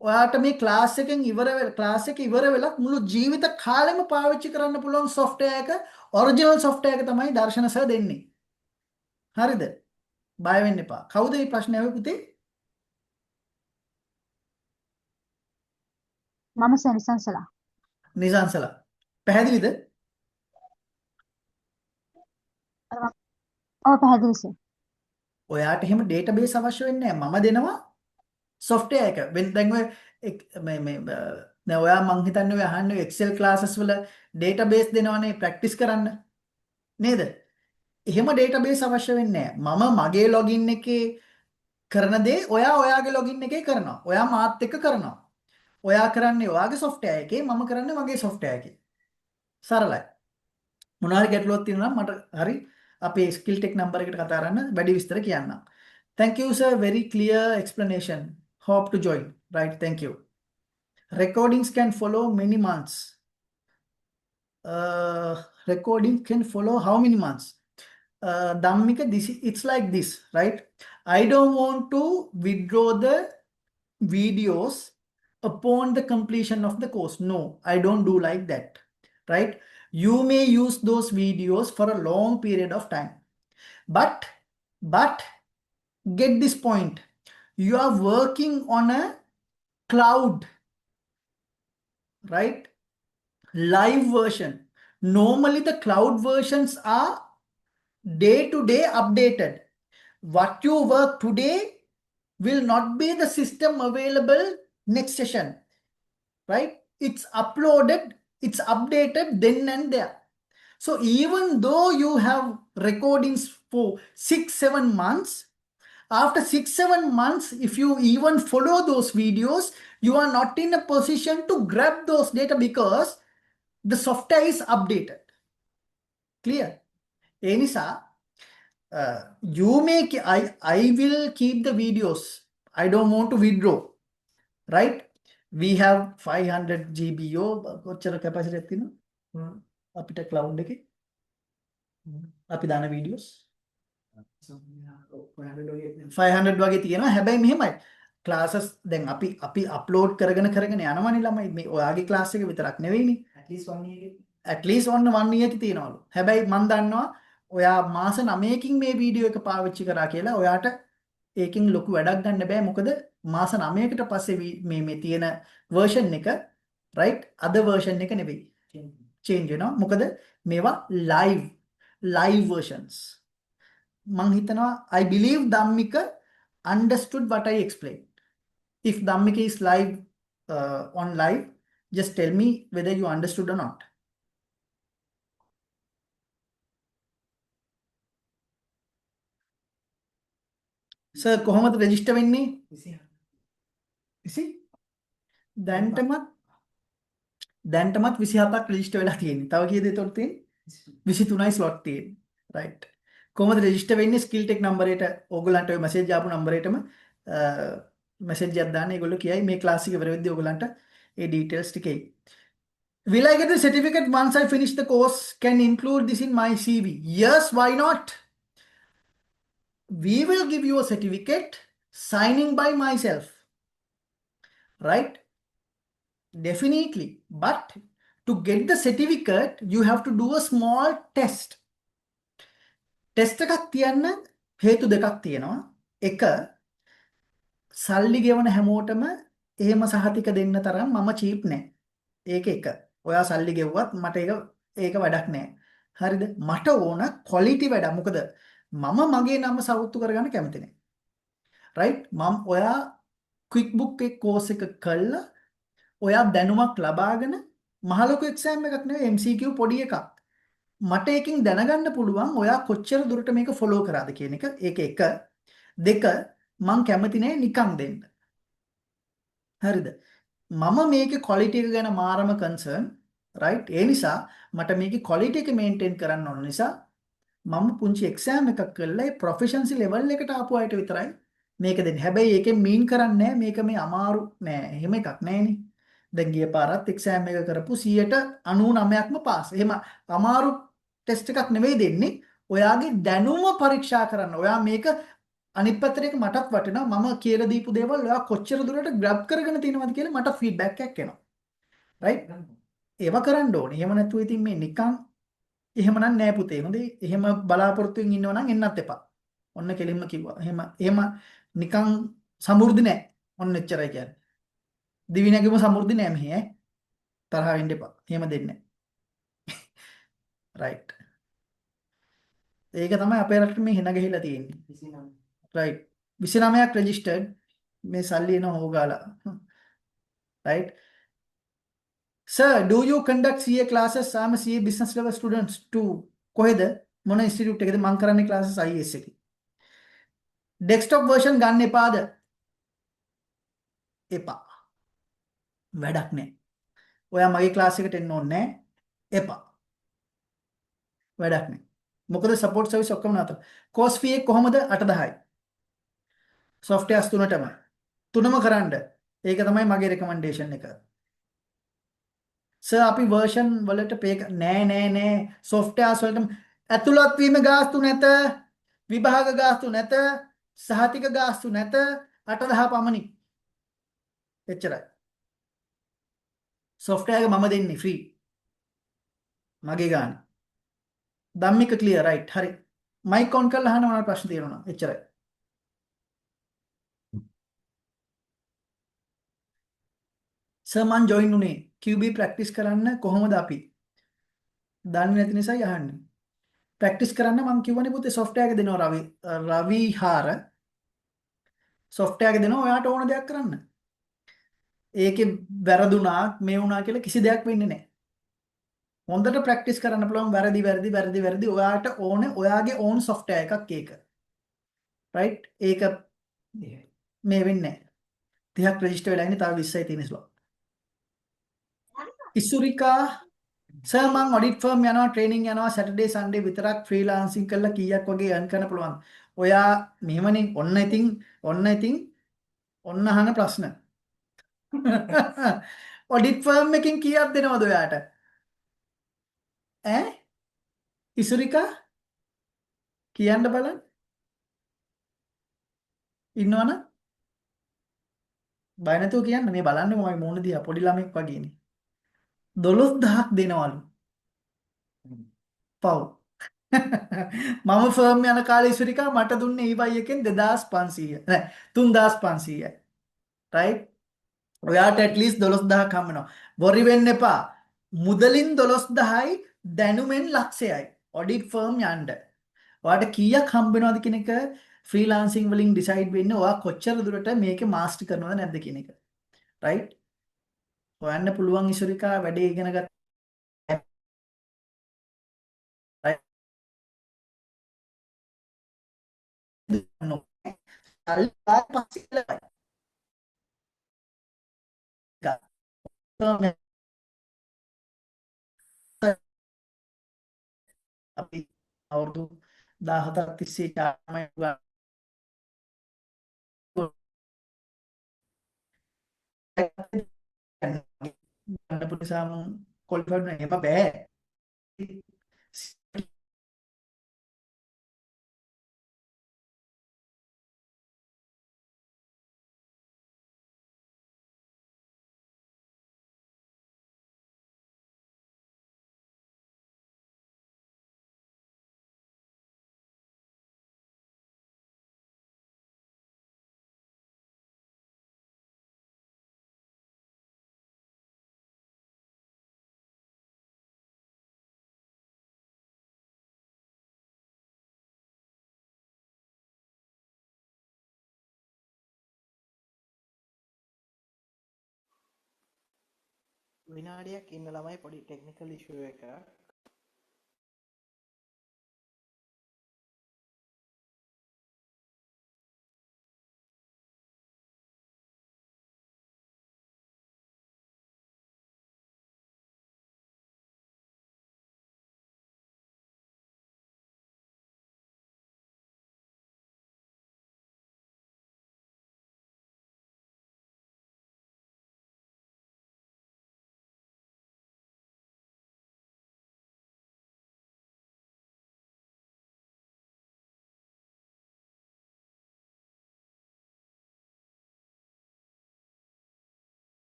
ඔයාට මේ ක්ලාස් එක ඉවර වෙලත් මුළු ජීවිත කාලෙම පාවිච්චි කරන්න පුළුවන් software එක original software එක තමයි දර්ශන සර් දෙන්නේ. හරිද? බය වෙන්න එපා. කවුද මේ ප්‍රශ්නේ අහුවේ පුතේ? මම සෙනසන්සලා. නිසංසලා. පැහැදිලිද? ඔව් පැහැදිලි සර්. ඔයාට එහෙම database අවශ්‍ය වෙන්නේ නැහැ. මම දෙනවා software එක. දැන් ඔය මේ දැන් ඔයා මං හිතන්නේ ඔය අහන්නේ Excel classes වල database දෙනවනේ practice කරන්න නේද? එහෙම database අවශ්‍ය වෙන්නේ නැහැ. මම මගේ login එකේ කරන දේ ඔයා ඔයාගේ login එකේ කරනවා. ඔයා මාත් එක්ක කරනවා. ඔයා කරන්නේ ඔයාගේ software එකේ මම කරන්නේ මගේ software එකේ. සරලයි. මොනවා හරි ගැටලුවක් තියෙනවා නම් මට හරි අපේ skill tech number එකට කතා කරන්න වැඩි විස්තර කියන්නම්. Thank you sir, very clear explanation. Hope to join. Right, thank you. Recordings can follow many months. Recording can follow how many months? Dhammika, it's like this, right? I don't want to withdraw the videos upon the completion of the course. No, I don't do like that, right? You may use those videos for a long period of time, but get this point. You are working on a cloud, right? Live version. Normally the cloud versions are day to day updated. What you work today will not be the system available next session, right? It's uploaded, it's updated then and there. So even though you have recordings for 6-7 months, after 6-7 months, if you even follow those videos, you are not in a position to grab those data because the software is updated. Clear? Enisa, you make, I will keep the videos. I don't want to withdraw, right? We have 500 GBO කොච්චර capacity එකක් තියෙනවා අපිට cloud එකේ අපි දාන videos 500 වගේ තියෙනවා. හැබැයි මෙහෙමයි classes දැන් අපි upload කරගෙන යනවනේ ළමයි. මේ ඔයාගේ class එක විතරක් නෙවෙයිනේ. at least one year එකේ තියෙනවලු. හැබැයි මම දන්නවා ඔයා මාස 9කින් මේ වීඩියෝ එක පාවිච්චි කරා කියලා ඔයාට ඒකෙන් ලොකු වැඩක් ගන්න බෑ. මොකද මාස 9කට පස්සේ මේ තියෙන version එක right other version එක නෙවෙයි change වෙනවා. මොකද මේවා live versions. මං හිතනවා I believe Dhammika understood what I explained. If Dhammika is live on live, just tell me whether you understood or not. Sir, කොහොමද register වෙන්නේ? 20. දැන්ටමත් 27ක් register වෙලා තියෙන්නේ. තව කීයද ඒතකොට තියෙන්නේ? 23යි slot තියෙන්නේ. right. කොහොමද register වෙන්නේ? skill tech number එකට ඕගොල්ලන්ට ඔය message ආපු number එකටම message එකක් දාන්න. ඒගොල්ලෝ කියයි මේ class එක ඉවර වෙද්දී ඕගොල්ලන්ට ඒ details ටික එයි. Will I get the certificate once I finish the course? Can include this in my CV? Yes, why not? We will give you a certificate signing by myself, right? Definitely. But to get the certificate, you have to do a small test. Test එකක් තියන්න හේතු දෙකක් තියෙනවා. එක සල්ලි ගෙවන හැමෝටම එහෙම සහතික දෙන්න තරම් මම cheap නෑ. ඒක එක. ඔයා සල්ලි ගෙවුවත් මට ඒක වැඩක් නෑ. හරිද? මට ඕන quality වැඩක්. මොකද මම මගේ නම සවුත්තු කරගන්න කැමති නෑ. right? මම ඔයා QuickBook එක course එක කළා ඔයා දැනුමක් ලබාගෙන මහ ලොකු exam එකක් නෙවෙයි MCQ පොඩි එකක්. මට එකකින් දැනගන්න පුළුවන් ඔයා කොච්චර දුරට මේක follow කරාද කියන එක. ඒක එක. දෙක මං කැමති නෑ නිකන් දෙන්න. හරිද? මම මේකේ quality එක ගැන මාරම concern, right? ඒ නිසා මට මේකේ quality එක maintain කරන්න ඕන නිසා මම පුංචි exam එකක් කරලා ඒ proficiency level එකට ආපු අයට විතරයි මේක දෙන්නේ. හැබැයි ඒකෙන් mean කරන්නේ මේක මේ අමාරු නෑ. එහෙම එකක් නෑනේ. දැන් ගිය පාරත් exam එක කරපු 99%ක්ම පාස්. එහෙම අමාරු ටෙස්ට් එකක් නෙවෙයි දෙන්නේ. ඔයාගේ දැනුම පරීක්ෂා කරන්න. ඔයා මේක අනිත් පැත්තට එක මටත් වටිනවා. මම කියලා දීපු දේවල් ඔයා කොච්චර දුරට grab කරගෙන තියෙනවද කියලා මට feedback එකක් එනවා. right? ඒව කරන්න ඕනේ. එහෙම නැතුව ඉතින් මේ නිකන් එහෙමනම් නෑ පුතේ. හොඳේ. එහෙම බලාපොරොත්තුෙන් ඉන්නව නම් එන්නත් එපා. ඔන්න කෙලින්ම කිව්වා. එහෙම නිකන් සමෘද්ධි නෑ. ඔන්න එච්චරයි කියන්නේ. දිවි නැගිම සමෘද්ධි නෑ මෙහි ඈ. තරහ වෙන්න එපා. එහෙම දෙන්නේ නෑ. right. ඒක තමයි අපේ රටේ මේ හින ගහිලා තියෙන්නේ. 29. right. 29ක් registered මේ සල්ලි එන හොගාලා. right? Sir, do you conduct CA classes? I'm a CA business level students too. කොහෙද මොන ඉන්ස්ටිටියුට් එකේද මම කරන්නේ classes IS එකේ. desktop version ගන්න එපාද? එපා. වැඩක් නැහැ. ඔයා මගේ class එකට එන්න ඕනේ නැහැ. එපා. වැඩක් නැහැ. මොකද support service ඔක්කොම නතර. course fee එක කොහමද? 8,1000යි. softwares තුනටම. තුනම කරන්න. ඒක තමයි මගේ recommendation එක. සර් අපි version වලට pay නෑ softwares වලට ඇතුළත් වීම ගාස්තු නැත, විභාග ගාස්තු නැත, සහතික ගාස්තු නැත, 8,1000 පමණි. එච්චරයි. software එක මම දෙන්නේ free. මගේ ගාන. ධම්මික clear right හරි. mic on කරලා අහන්න මොනවද ප්‍රශ්න තියෙනවා එච්චරයි. සර් මං join උනේ QB practice කරන්න කොහොමද අපි? දන්නේ නැති නිසා යහන්නේ. practice කරන්න මම කිව්වනේ පුතේ software එක දෙනවා රවි හාර software එක දෙනවා ඔයාට ඕන දෙයක් කරන්න. ඒකේ වැරදුනා මේ වුණා කියලා කිසි දෙයක් වෙන්නේ නැහැ. හොඳට ප්‍රැක්ටිස් කරන්න පුළුවන් වැරදි ඔයාට ඕනේ ඔයාගේ ඕන් software එකක් ඒක. right? ඒක මේ වෙන්නේ නැහැ. 30ක් රෙජිස්ටර් වෙලා ඉන්නේ තව 20යි තියෙන ස්ලොට්. ඉසුරිකා සර් මං ඔඩිට් ෆර්ම් යනවා ට්‍රේනින් යනවා සැටර්ඩේ සන්ඩේ විතරක් ෆ්‍රීලාන්සින් කරලා කීයක් වගේ earn කරන්න පුළුවන්. ඔයා මෙහෙමනේ ඔන්න ඉතින් ඔන්න අහන ප්‍රශ්න. ඔඩිට් ෆර්ම් එකකින් කීයක් දෙනවද ඔයාට? ඈ ඉසුරිකා කියන්න බලන්න. ඉන්නවනම් බය නැතුව කියන්න මේ බලන්න මම මූණ දිහා පොඩි ළමෙක් වගේනේ. 12000ක් දෙනවලු. පව්. මම ෆර්ම් යන කාලේ ඉසුරිකා මට දුන්නේ EY එකෙන් 2500 නෑ 3500යි. right? ඔයාට at least 12000ක් හම්බ වෙනවා. worry වෙන්න එපා. මුදලින් 12000යි දැනුමෙන් ලක්ෂයයි. ඔඩිට් ෆර්ම් යන්න. ඔයාට කීයක් හම්බ වෙනවද කියන එක ෆ්‍රීලාන්සින් වලින් ඩිසයිඩ් වෙන්නේ ඔයා කොච්චර දුරට මේකේ මාස්ටර් කරනවද නැද්ද කියන එක. right? හොයන්න පුළුවන් ඉසුරිකා වැඩේ ඉගෙන ගන්න. right? සල්ලි පස්සේ ඉලවයි. අපි අවුරුදු 17ක් තිස්සේ චාමයි ගන්න පුනිසාම කොල්ෆර්ඩ් එහෙම බෑ. විනාඩියක් ඉන්න ළමයි පොඩි ටෙක්නිකල් ඉෂුව එකක්.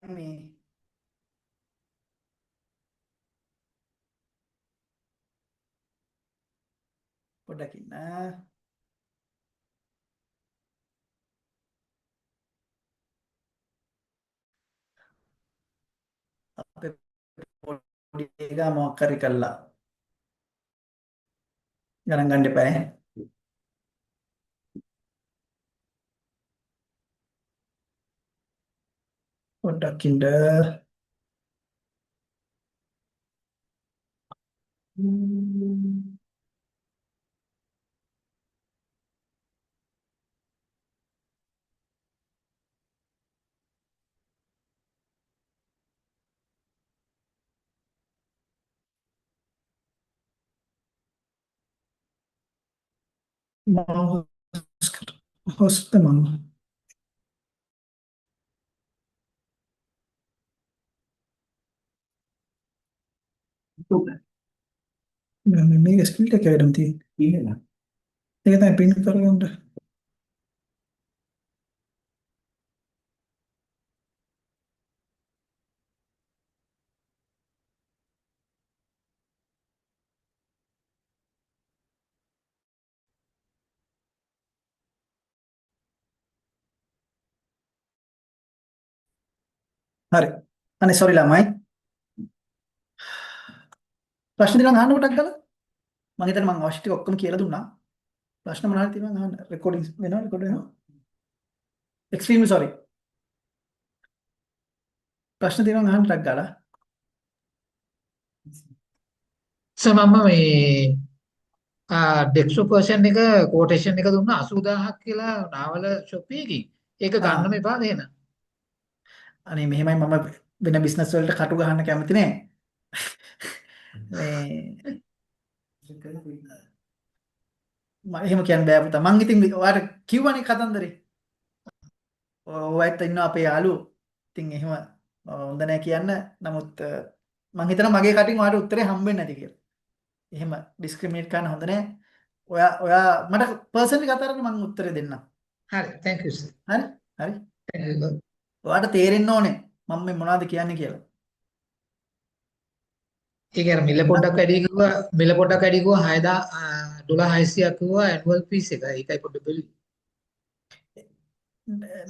මේ පොඩ්ඩක් ඉන්න. අපේ පොඩි එකා මොකක් හරි කළා. ගණන් ගන්න එපා ඈ. පොඩ්ඩක් ඉන්න. host මම මේක ස්කිල් එක එකටම තියෙන්නේ. ඒක තමයි print කරගන්න. හරි. අනේ sorry ළමයි. ප්‍රශ්න දිනන අහන්න කොටක් ගාලා. මම හිතන්නේ මම අවශ්‍ය ටික ඔක්කොම කියලා දුන්නා. ප්‍රශ්න මොනවද තියෙනවද අහන්න. රෙකෝඩින්ග් වෙනවා රෙකෝඩ් වෙනවා. extremely sorry. ප්‍රශ්න තියෙනවා අහන්න ටක් ගාලා. මම මේ ඩෙක්ස්ට්‍රොප් වර්ෂන් එක කෝටේෂන් එක දුන්නා 80000ක් කියලා නාවල ෂොප් එකකින්. ඒක ගන්නම එපා දෙන්න. අනේ මෙහෙමයි මම වෙන බිස්නස් වලට කටු ගහන්න කැමති නෑ. මේ මම එහෙම කියන්න බෑ පුතා. මං ඉතින් ඔයාලට කිව්වනේ කතන්දරේ. ඔයත් ඉන්නවා අපේ යාළුවෝ. ඉතින් එහෙම හොඳ නෑ කියන්න. නමුත් මං හිතනවා මගේ කටින් ඔයාලට උත්තරේ හම්බෙන්නේ නැති කියලා. එහෙම ඩිස්ක්‍රිමිනේට් කරන්න හොඳ නෑ. ඔයා මට පර්සනලි කතා කරලා මං උත්තරේ දෙන්නම්. හරි thank you sir. හරි? හරි. Thank you. ඔයාලට තේරෙන්න ඕනේ මම මේ මොනවද කියන්නේ කියලා. ඒක අර මිල පොඩ්ඩක් වැඩි කිව්වා මිල පොඩ්ඩක් වැඩි කිව්වා 6000 $600ක් කිව්වා ඇනුවල් ෆීස් එක. ඒකයි පොඩ්ඩක් බැලුවේ.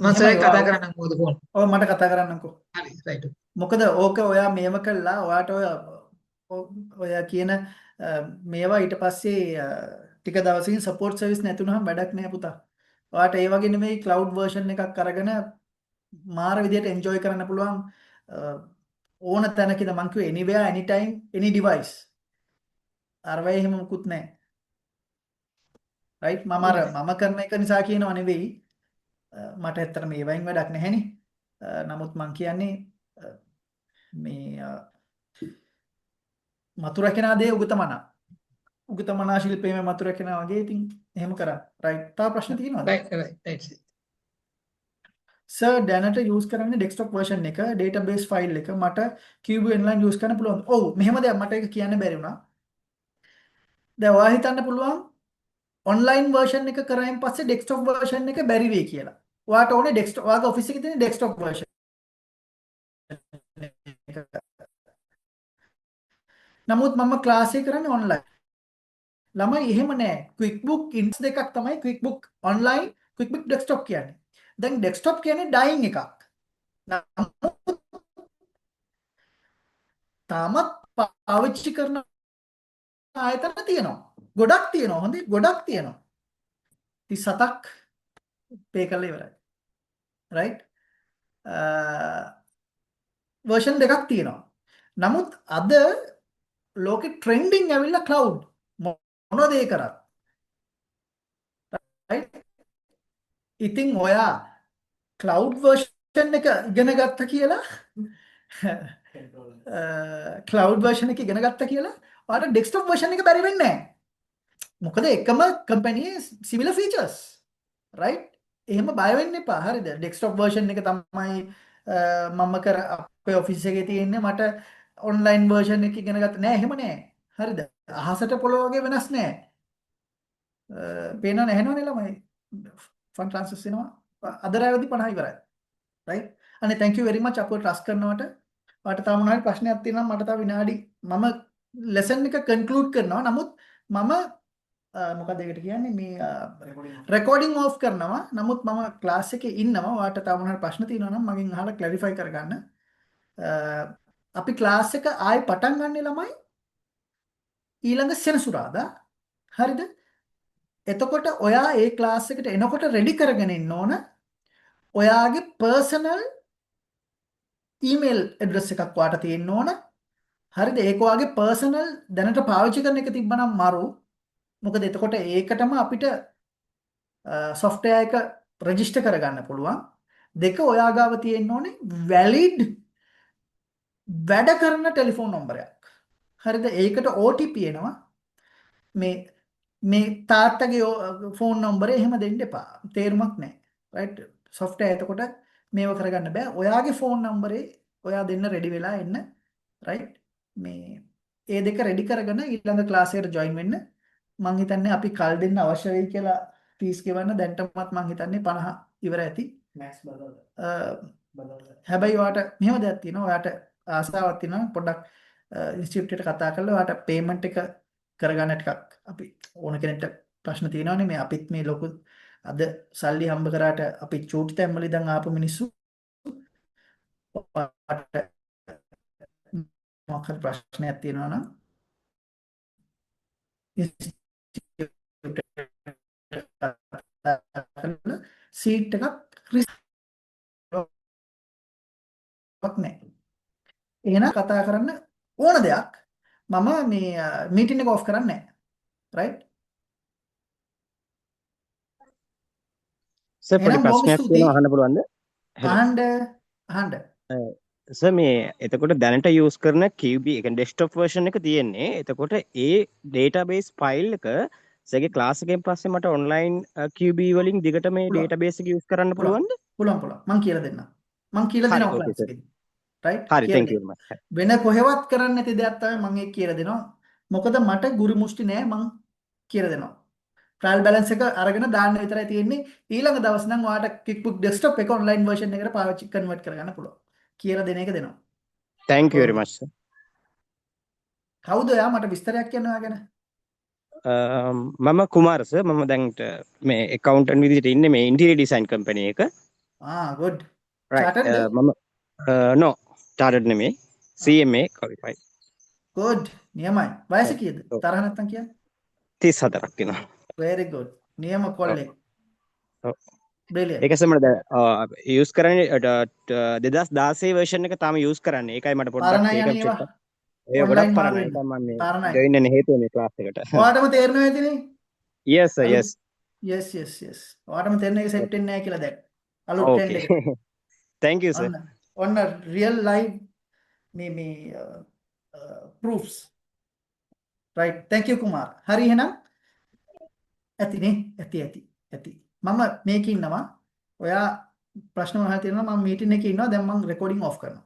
මම සර් කතා කරන්නම් මොකද ෆෝන්. ඔව් මට කතා කරන්නම්කෝ. හරි රයිට්. මොකද ඕක ඔයා මේව කළා ඔයාට ඔයා කියන මේවා ඊට පස්සේ ටික දවසකින් සපෝට් සර්විස් නැතුනහම වැඩක් නෑ පුතා. ඔයාට ඒ වගේ නෙමෙයි ක්ලවුඩ් වර්ෂන් එකක් අරගෙන මාර විදියට එන්ජොයි කරන්න පුළුවන් ඕන තැනකද මං කිව්වේ anywhere anytime any device. අර වෙයි එහෙම මුකුත් නෑ. රයිට් මම කරන එක නිසා කියනව නෙවෙයි. මට ඇත්තට මේ වයින් වැඩක් නැහැනේ. නමුත් මං කියන්නේ මේ මතුර කෙනා දේ උගතමනා. උගතමනා ශිල්පයේ මතුර කෙනා වගේ ඉතින් එහෙම කරා. රයිට්. තව ප්‍රශ්න තියෙනවද? රයිට්. සර් දැනට යූස් කරන්නේ ඩෙස්ක්ටොප් වර්ෂන් එක database ෆයිල් එක මට Cube Online යූස් කරන්න පුළුවන්. ඔව් මෙහෙම දෙයක් මට ඒක කියන්න බැරි වුණා. දැන් ඔයා හිතන්න පුළුවන් online version එක කරායින් පස්සේ desktop version එක බැරි වෙයි කියලා. ඔයාට ඕනේ desktop ඔයාගේ ඔෆිස් එකේ තියෙන desktop version එක. නමුත් මම ක්ලාස් එක කරන්නේ online. ළමයි එහෙම නෑ. QuickBook Ints දෙකක් තමයි QuickBook online QuickBook desktop කියන්නේ. දැන් desktop කියන්නේ dying එකක්. නමුත් තාමත් පාවිච්චි කරන ආයතන තියෙනවා. ගොඩක් තියෙනවා. හොඳයි ගොඩක් තියෙනවා. 37ක් පේ කරලා ඉවරයි. රයිට්? version දෙකක් තියෙනවා. නමුත් අද ලෝකේ ට්‍රෙන්ඩින් ඇවිල්ලා cloud මොනවද ඒ කරත්. රයිට්? ඉතින් ඔයා cloud version එක ඉගෙන ගත්ත කියලා cloud version එක ඉගෙන ගත්ත කියලා ඔයාලට desktop version එක බැරි වෙන්නේ නැහැ. මොකද එකම කම්පැනියේ similar features. right? එහෙම බය වෙන්න එපා. හරිද? desktop version එක තමයි මම කර අපේ ඔෆිස් එකේ තියෙන්නේ මට online version එක ඉගෙන ගත්ත නෑ එහෙම නෑ. හරිද? අහසට පොළොව වගේ වෙනස් නෑ. පේනව නැහෙනවනේ ළමයි. ෆන් ට්‍රාන්ස්ෆර් වෙනවා. අද රාවේදී 50 ඉවරයි. right? අනේ thank you very much අපව trust කරනවට. ඔයාලට තව මොනවා හරි ප්‍රශ්නයක් තියෙනවා මට තව විනාඩි මම lesson එක conclude කරනවා. නමුත් මම මොකද ඒකට කියන්නේ මේ රෙකෝඩින් ඔෆ් කරනවා. නමුත් මම ක්ලාස් එකේ ඉන්නවා. ඔයාලට තව මොනවා ප්‍රශ්න තියෙනවා නම් මගෙන් අහලා ක්ලැරිෆයි කරගන්න. අපි ක්ලාස් එක ආයෙ පටන් ගන්න ළමයි ඊළඟ සෙනසුරාදා. හරිද? එතකොට ඔයා ඒ ක්ලාස් එකට එනකොට රෙඩි කරගෙන ඉන්න ඕන. ඔයාගේ පර්සනල් ඊමේල් ඇඩ්‍රස් එකක් ඔයාට තියෙන්න ඕන. හරිද? ඒක ඔයාගේ පර්සනල් දැනට පාවිච්චි කරන එක තිබ්බනම් මරු. මොකද එතකොට ඒකටම අපිට software එක රෙජිස්ටර් කරගන්න පුළුවන්. දෙක ඔයා ගාව තියෙන්න ඕනේ වැලිඩ් වැඩ කරන ටෙලිෆෝන් නම්බරයක්. හරිද? ඒකට OTP එනවා. මේ තාත්තගේ ෆෝන් නම්බරේ එහෙම දෙන්න එපා. තේරුමක් නැහැ. රයිට්? software එතකොට මේව කරගන්න බෑ. ඔයාගේ ෆෝන් නම්බරේ ඔයා දෙන්න රෙඩි වෙලා එන්න. රයිට්? ඒ දෙක රෙඩි කරගෙන ඊළඟ ක්ලාස් එකට ජොයින් වෙන්න. මං හිතන්නේ අපි කල් දෙන්න අවශ්‍ය වෙයි කියලා ෆීස් ගෙවන්න දැන්ටමත් මං හිතන්නේ 50 ඉවර ඇති. මැක්ස් බදවලා. හැබැයි ඔයාට මෙහෙම දෙයක් තියෙනවා. ඔයාට ආසාවක් තියෙනවා පොඩ්ඩක් ඉන්ස්ටිටියුට් එකට කතා කරලා ඔයාට පේමන්ට් එක කරගන්න ටිකක් අපි ඕන කෙනෙක්ට ප්‍රශ්න තියෙනවානේ. මේ අපිත් මේ ලොකු අද සල්ලි හම්බ කරාට අපි චූටි තැම්වල ඉඳන් ආපු මිනිස්සු ඔයාට මොකක් හරි ප්‍රශ්නයක් තියෙනවා නම් සීට් එකක් රිස්ක් නැහැ. එහෙනම් කතා කරන්න ඕන දෙයක් මම මේ මීටින් එක ඔෆ් කරන්නේ නැහැ. රයිට්? සර් පොඩි එහෙනම් බොහොම ප්‍රශ්නයක් ස්තුතියි. තියෙනවා අහන්න පුළුවන්ද? අහන්න. සර් මේ එතකොට දැනට යූස් කරන QB එක ඩෙස්ක්ටොප් version එක තියෙන්නේ. එතකොට ඒ database file එක සගේ ක්ලාස් එකෙන් පස්සේ මට online QB වලින් දිගට මේ පුළුවන්. database එක යූස් කරන්න පුළුවන්ද? පුළුවන්. මං කියලා දෙන්නම්. මං කියලා හරි, දෙනවා okay, ක්ලාස් sir. එකේදී. රයිට්? හරි, කියලා thank you දෙන්න. very much. වෙන කොහෙවත් කරන්න නැති දෙයක් තමයි මම ඒක කියලා දෙනවා. මොකද මට ගුරු මුෂ්ටි නෑ. මං කියලා දෙනවා. ට්‍රයල් බැලන්ස් එක අරගෙන දාන්න විතරයි තියෙන්නේ. ඊළඟ දවස් නම් ඔයාලට QuickBook desktop එක online version එකකට පාවිච්චි කන්වර්ට් කරගන්න පුළුවන්. කියලා දෙන එක දෙනවා. Thank you very much, sir. කවුද ඔයා? මට විස්තරයක් කියන්න ඔයා ගැන. මම කුමාර සර්. මම දැන් මේ accountant විදිහට ඉන්නේ මේ interior design company එක. good. Right. Chartered? මම no chartered නෙමෙයි. CMA qualified. good. නියමයි. වයස කීයද? ඔව්. තරහ නැත්තම් කියන්න. 34ක් වෙනවා. very good. නියම කොල්ලෙක්. ඔව්. brilliant. ඒක සමහර යූස් කරන්නේ 2016 version එක තාම යූස් කරන්නේ. ඒකයි මට පොඩ්ඩක් පරණයි ඒක යන්නේ ඒවා. ඒක ගොඩක් online පරණයි. මාරු ඒක මම මේ පරණයි. join වෙන්න හේතුව මේ class එකට. ඔයාටම තේරෙනවා ඇතිනේ. Yes sir, yes. yes. ඔයාටම තේරෙන එක සෙට් වෙන්නේ නැහැ කියලා දැන්. අලුත් trend Okay. එක. Thank you sir. ඔන්න real live මේ proofs. right. thank you Kumar. හරි එහෙනම් ඇතිනේ. ඇති. මම මේකේ ඉන්නවා. ඔයා ප්‍රශ්න අහලා තියෙනවා මම මීටින් එකේ ඉන්නවා. දැන් මම රෙකෝඩින් ඔෆ් කරනවා.